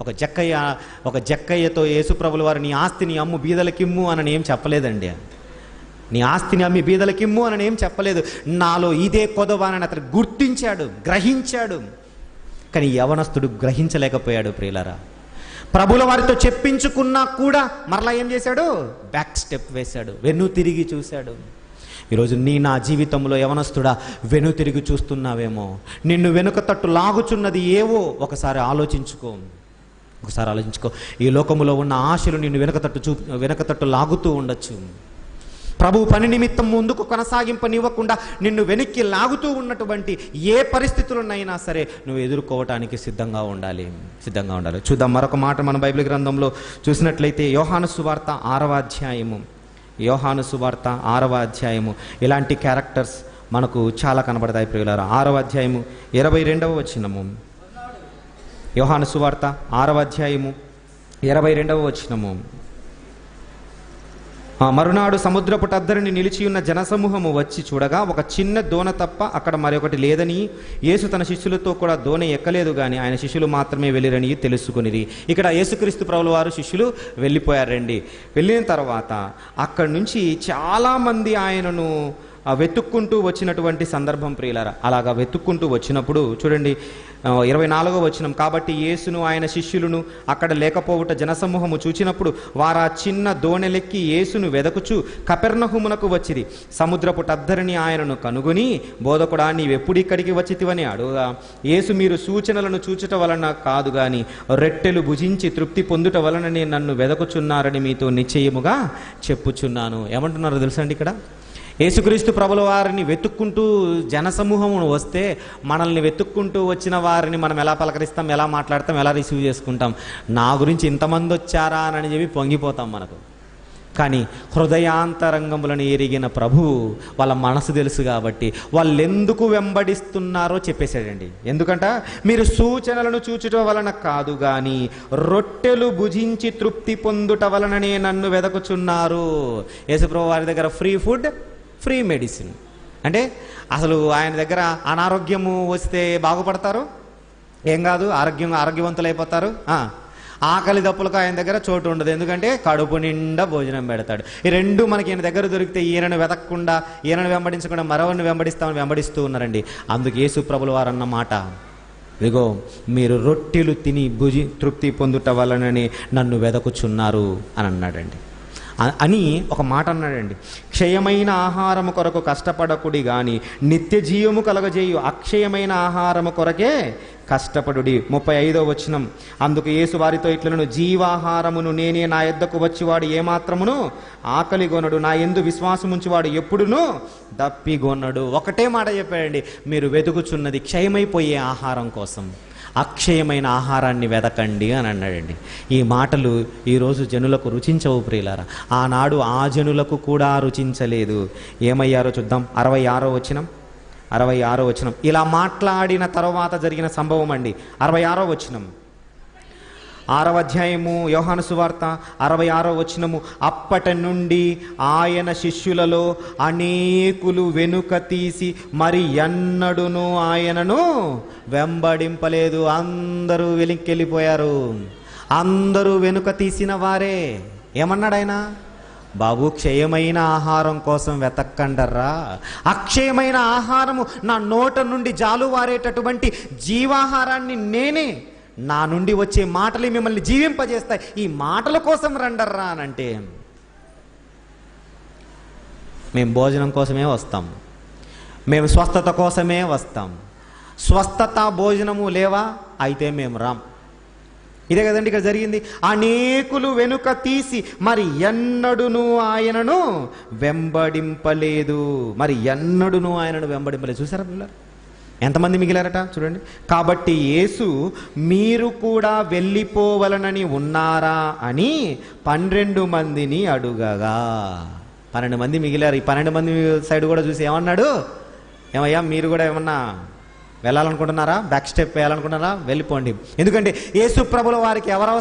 ఒక జక్కయ్యతో యేసుప్రభుల వారు నీ ఆస్తిని అమ్ము బీదలకిమ్ము అని ఏం చెప్పలేదండి. నీ ఆస్తిని అమ్మి బీదలకిమ్ము అని ఏం చెప్పలేదు. నాలో ఇదే కొదవ అని అతను గుర్తించాడు, గ్రహించాడు. కానీ యవనస్తుడు గ్రహించలేకపోయాడు ప్రియులారా. ప్రభుల వారితో చెప్పించుకున్నా కూడా మరలా ఏం చేశాడు? బ్యాక్ స్టెప్ వేశాడు, వెన్ను తిరిగి చూశాడు. ఈరోజు నా జీవితంలో యవనస్తుడా వెను తిరిగి చూస్తున్నావేమో, నిన్ను వెనుక తట్టు లాగుచున్నది ఏవో ఒకసారి ఆలోచించుకో. ఈ లోకములో ఉన్న ఆశలు నిన్ను వెనుక తట్టు లాగుతూ ఉండొచ్చు. ప్రభు పని నిమిత్తం ముందుకు కొనసాగింపనివ్వకుండా నిన్ను వెనక్కి లాగుతూ ఉన్నటువంటి ఏ పరిస్థితులనైనా సరే నువ్వు ఎదుర్కోవటానికి సిద్ధంగా ఉండాలి. చూద్దాం మరొక మాట మన బైబిల్ గ్రంథంలో చూసినట్లయితే యోహాను సువార్త 6వ అధ్యాయము. ఇలాంటి క్యారెక్టర్స్ మనకు చాలా కనబడతాయి ప్రియులారా. 6వ అధ్యాయము 22వ వచనము. యోహాను సువార్త 6వ అధ్యాయము 22వ వచనము. మరునాడు సముద్రపు టద్దరిని నిలిచియున్న జనసమూహము వచ్చి చూడగా ఒక చిన్న దోణ తప్ప అక్కడ మరొకటి లేదని, యేసు తన శిష్యులతో కూడా దోణ ఎక్కలేదు కానీ ఆయన శిష్యులు మాత్రమే వెళ్ళిరని తెలుసుకునిరి. ఇక్కడ యేసుక్రీస్తు ప్రభుల వారు శిష్యులు వెళ్ళిపోయారండి. వెళ్ళిన తర్వాత అక్కడి నుంచి చాలామంది ఆయనను వెతుక్కుంటూ వచ్చినటువంటి సందర్భం ప్రియులారా. అలాగా వెతుక్కుంటూ వచ్చినప్పుడు చూడండి 24వ వచనం, కాబట్టి యేసును ఆయన శిష్యులను అక్కడ లేకపోవుట జనసమూహము చూచినప్పుడు వారు ఆ చిన్న దోణెలెక్కి యేసును వెదకుచు కపెర్నహూమునకు వచ్చిరి. సముద్రపు టద్దరిని ఆయనను కనుగొని, బోధకుడా నీవెప్పుడిక్కడికి వచ్చితివని అడుగా, యేసు మీరు సూచనలను చూచుట వలన కాదు గాని రొట్టెలు భుజించి తృప్తి పొందుట వలననే నన్ను వెదకుచున్నారని మీతో నిశ్చయముగా చెప్పుచున్నాను. ఏమంటున్నారో తెలుసా అండి, ఇక్కడ యేసుక్రీస్తు ప్రభుల వారిని వెతుక్కుంటూ జనసమూహము వస్తే మనల్ని వెతుక్కుంటూ వచ్చిన వారిని మనం ఎలా పలకరిస్తాం, ఎలా మాట్లాడతాం, ఎలా రిసీవ్ చేసుకుంటాం? నా గురించి ఇంతమంది వచ్చారా అని చెప్పి పొంగిపోతాం మనకు. కానీ హృదయాంతరంగములను ఎరిగిన ప్రభువు వాళ్ళ మనసు తెలుసు కాబట్టి వాళ్ళు ఎందుకు వెంబడిస్తున్నారో చెప్పేశాడండి. ఎందుకంట మీరు సూచనలను చూచుట వలన కాదు కానీ రొట్టెలు భుజించి తృప్తి పొందుట వలననే నన్ను వెదకుచున్నారు. యేసుప్రభు వారి దగ్గర ఫ్రీ ఫుడ్, ఫ్రీ మెడిసిన్. అంటే అసలు ఆయన దగ్గర అనారోగ్యము వస్తే బాగుపడతారు, ఏం కాదు, ఆరోగ్యవంతులు అయిపోతారు. ఆకలి దప్పులకు ఆయన దగ్గర చోటు ఉండదు, ఎందుకంటే కడుపు నిండా భోజనం పెడతాడు. ఈ రెండు మనకి ఈయన దగ్గర దొరికితే ఈయనను వెతకకుండా, ఈయనను వెంబడించకుండా మరొకరిని వెంబడిస్తూ ఉన్నారండి. అందుకు యేసు ప్రభుల వారు అన్న మాట, ఇదిగో మీరు రొట్టెలు తిని తృప్తి పొందుట వలనని నన్ను వెదకుచున్నారు అని అన్నాడండి. అని ఒక మాట అన్నాడండి. క్షయమైన ఆహారము కొరకు కష్టపడకుడి గాని నిత్య జీవము కలగజేయు అక్షయమైన ఆహారము కొరకే కష్టపడుడి. 35వ వచనం, అందుకు యేసు వారితో ఇట్లను, జీవాహారమును నేనే, నా యొద్దకు వచ్చివాడు ఏమాత్రమును ఆకలిగొనడు, నా యందు విశ్వాసముంచువాడు ఎప్పుడునూ దప్పిగొనడు. ఒకటే మాట చెప్పాడండి, మీరు వెతుకుచున్నది క్షయమైపోయే ఆహారం కోసం, అక్షయమైన ఆహారాన్ని వెదకండి అని అన్నాడండి. ఈ మాటలు ఈరోజు జనులకు రుచించవు ప్రియులారా. ఆనాడు ఆ జనులకు కూడా రుచించలేదు. ఏమయ్యారో చూద్దాం. 66వ వచనం. ఇలా మాట్లాడిన తర్వాత జరిగిన సంభవం అండి. 66వ వచనం, 6వ అధ్యాయము యోహాను సువార్త 66వ వచనము. అప్పటి నుండి ఆయన శిష్యులలో అనేకులు వెనుక తీసి మరి ఎన్నడూను ఆయనను వెంబడింపలేదు. అందరూ వెలిక్కెళ్ళిపోయారు. అందరూ వెనుక తీసిన వారే. ఏమన్నాడు ఆయన? బాబు, క్షయమైన ఆహారం కోసం వెతక్కండర్రా, అక్షయమైన ఆహారము నా నోట నుండి జాలువారేటటువంటి జీవాహారాన్ని నేనే, నా నుండి వచ్చే మాటలు మిమ్మల్ని జీవింపజేస్తాయి, ఈ మాటల కోసం రండర్రా అని అంటే మేము భోజనం కోసమే వస్తాం, మేము స్వస్థత కోసమే వస్తాం. స్వస్థత భోజనము లేవా? అయితే మేము రాం. ఇదే కదండి ఇక్కడ జరిగింది. అనేకులు వెనుక తీసి మరి ఎన్నడూను ఆయనను వెంబడింపలేదు. మరి ఎన్నడూను ఆయనను వెంబడింపలేదు. చూసారా పిల్లలు, ఎంతమంది మిగిలారట చూడండి. కాబట్టి యేసు మీరు కూడా వెళ్ళిపోవలనని ఉన్నారా అని 12 మందిని అడుగగా, 12 మంది మిగిలారు. ఈ 12 మంది సైడ్ కూడా చూసి ఏమన్నాడు, ఏమయ్యా మీరు కూడా ఏమన్నా వెళ్ళాలనుకుంటున్నారా, బ్యాక్ స్టెప్ వేయాలనుకుంటున్నారా, వెళ్ళిపోండి. ఎందుకంటే యేసు ప్రభుల వారికి ఎవరు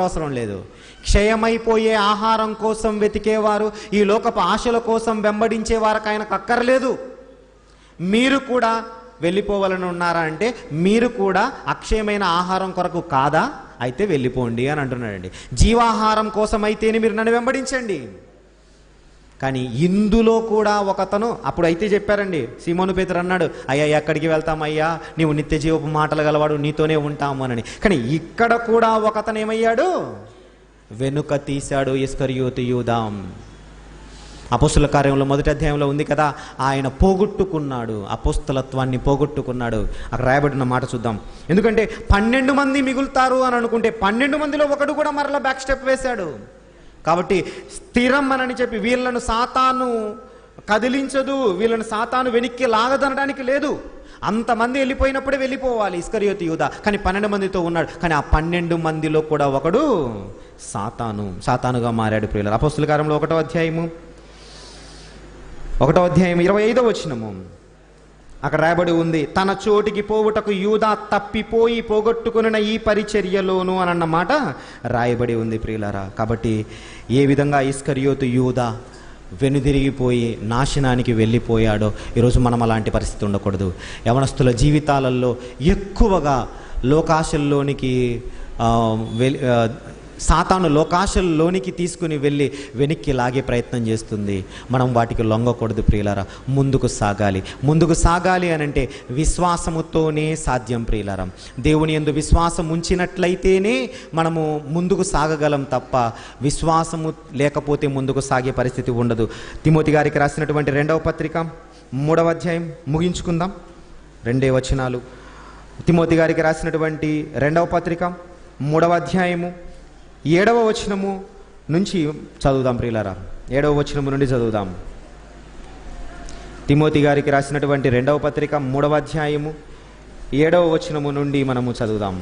అవసరం లేదు. క్షయమైపోయే ఆహారం కోసం వెతికేవారు, ఈ లోకపు ఆశల కోసం వెంబడించే వారికి ఆయనకు అక్కర్లేదు. మీరు కూడా వెళ్ళిపోవాలని ఉన్నారా అంటే మీరు కూడా అక్షయమైన ఆహారం కొరకు కాదా, అయితే వెళ్ళిపోండి అని అంటున్నాడండి. జీవాహారం కోసం అయితేనే మీరు నన్ను వెంబడించండి. కానీ ఇందులో కూడా ఒకతను అప్పుడు అయితే చెప్పారండి. సీమోను పేతురు అన్నాడు, అయ్యా ఎక్కడికి వెళ్తామయ్యా, నీవు నిత్య జీవపు మాటలు గలవాడు, నీతోనే ఉంటాము అని. కానీ ఇక్కడ కూడా ఒకతను ఏమయ్యాడు, వెనుక తీశాడు. ఇస్కరియోతు యూదా. అపోస్తుల కార్యంలో 1వ అధ్యాయంలో ఉంది కదా, ఆయన పోగొట్టుకున్నాడు, అపోస్తలత్వాన్ని పోగొట్టుకున్నాడు. అక్కడ రాయబడిన మాట చూద్దాం. ఎందుకంటే 12 మంది మిగులుతారు అని అనుకుంటే 12 మందిలో ఒకడు కూడా మరలా బ్యాక్ స్టెప్ వేశాడు. కాబట్టి స్థిరం అని చెప్పి వీళ్ళను సాతాను కదిలించదు, వీళ్ళను సాతాను వెనక్కి లాగదనడానికి లేదు. అంతమంది వెళ్ళిపోయినప్పుడే వెళ్ళిపోవాలి ఇస్కరియోతు యూదా. కానీ 12 మందితో ఉన్నాడు. కానీ ఆ 12 మందిలో కూడా ఒకడు సాతానుగా మారాడు ప్రియులారా. అపోస్తుల కార్యంలో 1వ అధ్యాయం 25వ వచనము. అక్కడ రాయబడి ఉంది, తన చోటికి పోవుటకు యూదా తప్పిపోయి పోగొట్టుకున్న ఈ పరిచర్యలోను అని అన్నమాట రాయబడి ఉంది ప్రియులారా. కాబట్టి ఏ విధంగా ఇస్కరియోతు యూదా వెనుదిరిగిపోయి నాశనానికి వెళ్ళిపోయాడో ఈరోజు మనం అలాంటి పరిస్థితి ఉండకూడదు. యవనస్తుల జీవితాలలో ఎక్కువగా లోకాశల్లోనికి సాతాను లోకాశల్లోనికి తీసుకుని వెళ్ళి వెనక్కి లాగే ప్రయత్నం చేస్తుంది. మనం వాటికి లొంగకూడదు ప్రియులారా. ముందుకు సాగాలి అని అంటే విశ్వాసముతోనే సాధ్యం ప్రియులారా. దేవుని యందు విశ్వాసం ఉంచినట్లయితేనే మనము ముందుకు సాగగలం తప్ప విశ్వాసము లేకపోతే ముందుకు సాగే పరిస్థితి ఉండదు. తిమోతి గారికి రాసినటువంటి 2వ పత్రిక 3వ అధ్యాయం ముగించుకుందాం. 2 వచనాలు. తిమోతి గారికి రాసినటువంటి 2వ పత్రిక 3వ అధ్యాయము 7వ వచనము నుంచి చదువుదాం ప్రియులారా. 7వ వచనము నుండి చదువుదాం. తిమోతి గారికి రాసినటువంటి 2వ పత్రిక 3వ అధ్యాయము 7వ వచనము నుండి మనము చదువుదాం.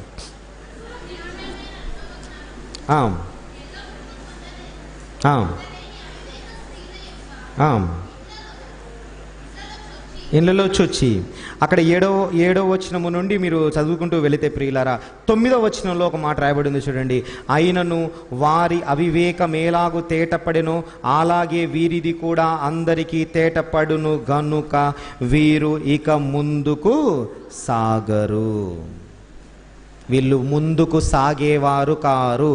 ఇళ్ళలో చొచ్చి అక్కడ 7వ వచనము నుండి మీరు చదువుకుంటూ వెళితే ప్రియులారా 9వ వచనంలో ఒక మాట రాయబడి ఉంది చూడండి. అయినను వారి అవివేకమేలాగు తేటపడెనో అలాగే వీరిది కూడా అందరికీ తేటపడును గనుక వీరు ఇక ముందుకు సాగరు. వీళ్ళు ముందుకు సాగేవారు కారు.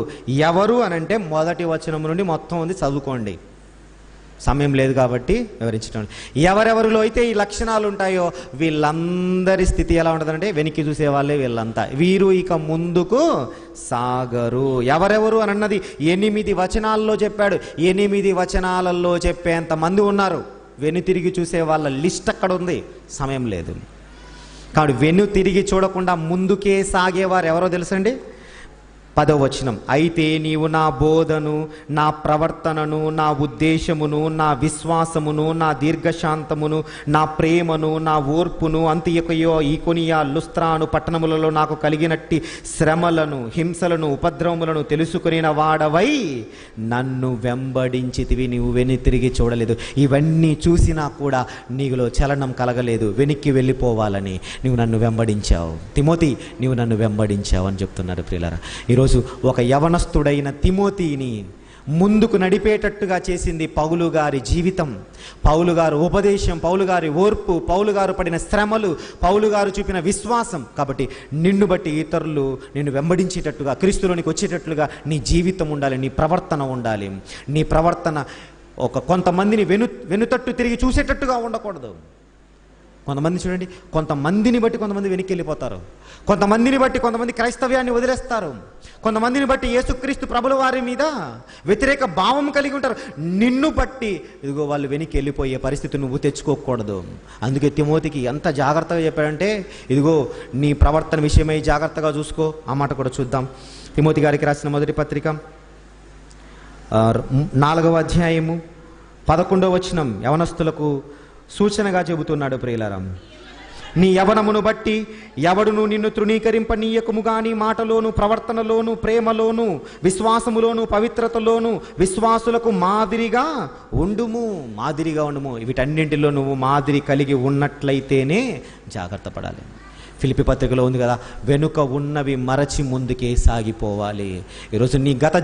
ఎవరు అనంటే మొదటి వచనం నుండి మొత్తం ఉంది, చదువుకోండి. సమయం లేదు కాబట్టి వివరించడం. ఎవరెవరిలో అయితే ఈ లక్షణాలు ఉంటాయో వీళ్ళందరి స్థితి ఎలా ఉంటుందంటే వెనక్కి చూసే వాళ్ళే వీళ్ళంతా. వీరు ఇక ముందుకు సాగరు. ఎవరెవరు అని అన్నది 8 వచనాల్లో చెప్పాడు. 8 వచనాలలో చెప్పేంత మంది ఉన్నారు. వెనుతిరిగి చూసే వాళ్ళ లిస్ట్ అక్కడ ఉంది, సమయం లేదు. కాబట్టి వెనుతిరిగి చూడకుండా ముందుకే సాగేవారు ఎవరో తెలుసండి? 10వ వచనం. అయితే నీవు నా బోధను, నా ప్రవర్తనను, నా ఉద్దేశమును, నా విశ్వాసమును, నా దీర్ఘశాంతమును, నా ప్రేమను, నా ఓర్పును, అంతియొకయో ఈకొనియా లుస్త్రాను పట్టణములలో నాకు కలిగినట్టి శ్రమలను, హింసలను, ఉపద్రవములను తెలుసుకుని వాడవై నన్ను వెంబడించితివి. నీవు వెనుతిరిగి చూడలేదు. ఇవన్నీ చూసినా కూడా నీలో చలనం కలగలేదు. వెనక్కి వెళ్ళిపోవాలని నీవు నన్ను వెంబడించావు తిమోతి, నీవు నన్ను వెంబడించావు అని చెప్తున్నారు ప్రియులారా. ఈరోజు ఒక యవనస్తుడైన తిమోతిని ముందుకు నడిపేటట్టుగా చేసింది పౌలు గారి జీవితం, పౌలు గారు ఉపదేశం, పౌలు గారి ఓర్పు, పౌలు గారు పడిన శ్రమలు, పౌలు గారు చూపిన విశ్వాసం. కాబట్టి నిన్ను బట్టి ఇతరులు నిన్ను వెంబడించేటట్టుగా, క్రీస్తులోనికి వచ్చేటట్లుగా నీ జీవితం ఉండాలి, నీ ప్రవర్తన ఉండాలి. నీ ప్రవర్తన కొంతమందిని వెనుతట్టు తిరిగి చూసేటట్టుగా ఉండకూడదు. కొంతమంది చూడండి, కొంతమందిని బట్టి కొంతమంది వెనక్కి వెళ్ళిపోతారు. కొంతమందిని బట్టి కొంతమంది క్రైస్తవ్యాన్ని వదిలేస్తారు. కొంతమందిని బట్టి యేసుక్రీస్తు ప్రభుల వారి మీద వ్యతిరేక భావం కలిగి ఉంటారు. నిన్ను బట్టి ఇదిగో వాళ్ళు వెనక్కి వెళ్ళిపోయే పరిస్థితి నువ్వు తెచ్చుకోకూడదు. అందుకే తిమోతికి ఎంత జాగ్రత్తగా చెప్పాడంటే, ఇదిగో నీ ప్రవర్తన విషయమై జాగ్రత్తగా చూసుకో. ఆ మాట కూడా చూద్దాం. తిమోతి గారికి రాసిన మొదటి పత్రిక 4వ అధ్యాయము 11వ వచనం యవనస్తులకు సూచనగా చెబుతున్నాడు ప్రియులారా. నీ యవనమును బట్టి ఎవడును నిన్ను తృణీకరింపనీయకము గాని మాటలోను, ప్రవర్తనలోను, ప్రేమలోను, విశ్వాసములోను, పవిత్రతలోను విశ్వాసులకు మాదిరిగా ఉండుము. వీటన్నింటిలో నువ్వు మాదిరి కలిగి ఉన్నట్లయితేనే జాగ్రత్త పడాలి. ఫిలిప్పీ పత్రికలో ఉంది కదా, వెనుక ఉన్నవి మరచి ముందుకే సాగిపోవాలి. ఈరోజు నీ గత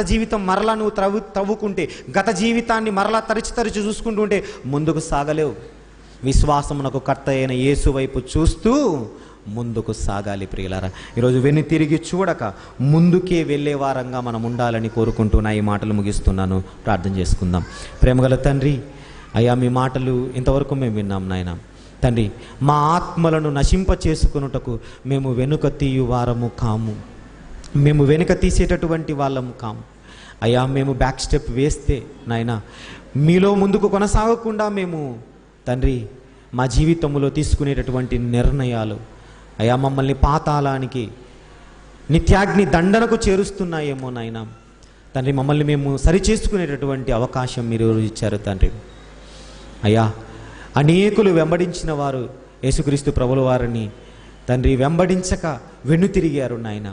జీవితం మరలా నువ్వు తవ్వుకుంటే, గత జీవితాన్ని మరలా తరచి చూసుకుంటూ ఉంటే ముందుకు సాగలేవు. విశ్వాసమునకు కర్త అయిన యేసు వైపు చూస్తూ ముందుకు సాగాలి ప్రియులారా. ఈరోజు వెనుతిరిగి చూడక ముందుకే వెళ్ళే వారంగా మనం ఉండాలని కోరుకుంటూ నా ఈ మాటలు ముగిస్తున్నాను. ప్రార్థన చేసుకుందాం. ప్రేమగల తండ్రి, అయ్యా మీ మాటలు ఇంతవరకు మేము విన్నాం నాయన. తండ్రి, మా ఆత్మలను నశింప చేసుకున్నటకు మేము వెనుక తీయువారము కాము, మేము వెనుక తీసేటటువంటి వాళ్ళము కాము అయ్యా. మేము బ్యాక్ స్టెప్ వేస్తే నాయన మీలో ముందుకు కొనసాగకుండా మేము తండ్రి మా జీవితంలో తీసుకునేటటువంటి నిర్ణయాలు అయ్యా మమ్మల్ని పాతాళానికి, నిత్యాగ్ని దండనకు చేరుస్తున్నాయేమో నాయన. తండ్రి, మమ్మల్ని మేము సరిచేసుకునేటటువంటి అవకాశం మీరు ఇచ్చారు తండ్రి. అయ్యా, అనేకులు వెంబడించిన వారు యేసుక్రీస్తు ప్రభుల వారిని తండ్రి వెంబడించక వెన్నుతిరిగారు నాయన.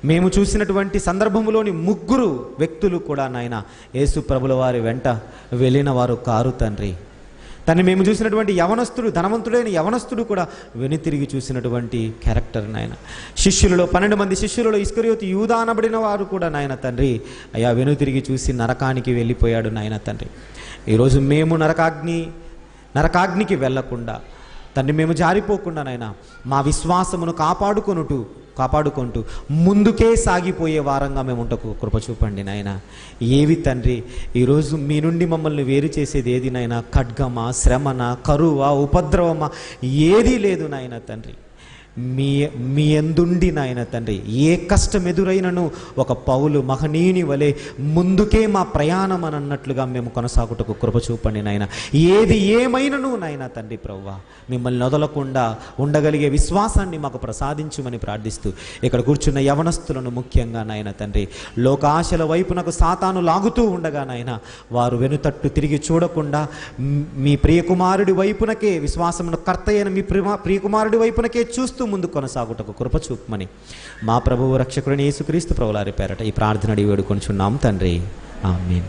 మేము చూసినటువంటి సందర్భంలోని 3 వ్యక్తులు కూడా నాయన యేసు ప్రభుల వారి వెంట వెళ్ళిన వారు కారు తండ్రి. తను మేము చూసినటువంటి యవనస్తుడు, ధనవంతుడైన యవనస్తుడు కూడా వెనుతిరిగి చూసినటువంటి క్యారెక్టర్ నాయన. శిష్యులలో 12 మంది శిష్యులలో ఇస్కరియోతు యూదా అనబడిన వారు కూడా నాయన తండ్రి అయ్యా వెనుతిరిగి చూసి నరకానికి వెళ్ళిపోయాడు నాయన తండ్రి. ఈరోజు మేము నరకాగ్నికి వెళ్ళకుండా తండ్రి మేము జారిపోకుండా నాయన మా విశ్వాసమును కాపాడుకుంటూ ముందుకే సాగిపోయే వారంగా మేము ఉంటకు కృప చూపండి నాయన. ఏవి తండ్రి ఈరోజు మీ నుండి మమ్మల్ని వేరు చేసేది ఏది నాయన? ఖడ్గమా, శ్రమన, కరువా, ఉపద్రవమా? ఏదీ లేదు నాయన తండ్రి. మీ ఎందుండి నాయన తండ్రి ఏ కష్టం ఎదురైనను ఒక పౌలు మహనీయుని వలె ముందుకే మా ప్రయాణం అని అన్నట్లుగా మేము కొనసాగుటకు కృప చూపండి నాయన. ఏది ఏమైనను నాయన తండ్రి ప్రభువా మిమ్మల్ని వదలకుండా ఉండగలిగే విశ్వాసాన్ని మాకు ప్రసాదించుమని ప్రార్థిస్తూ ఇక్కడ కూర్చున్న యవనస్తులను ముఖ్యంగా నాయన తండ్రి లోకాశల వైపునకు సాతాను లాగుతూ ఉండగా నాయన వారు వెనుతట్టు తిరిగి చూడకుండా మీ ప్రియకుమారుడి వైపునకే, విశ్వాసమును కర్త అయిన మీ ప్రియకుమారుడి వైపునకే చూస్తూ ముందు కొనసాగుటకు కృప చూపమని మా ప్రభువు రక్షకుడైన యేసుక్రీస్తు ప్రభువారి పేరట ఈ ప్రార్థన అడిగి వేడుకొనుచున్నాం తండ్రి. ఆమేన్.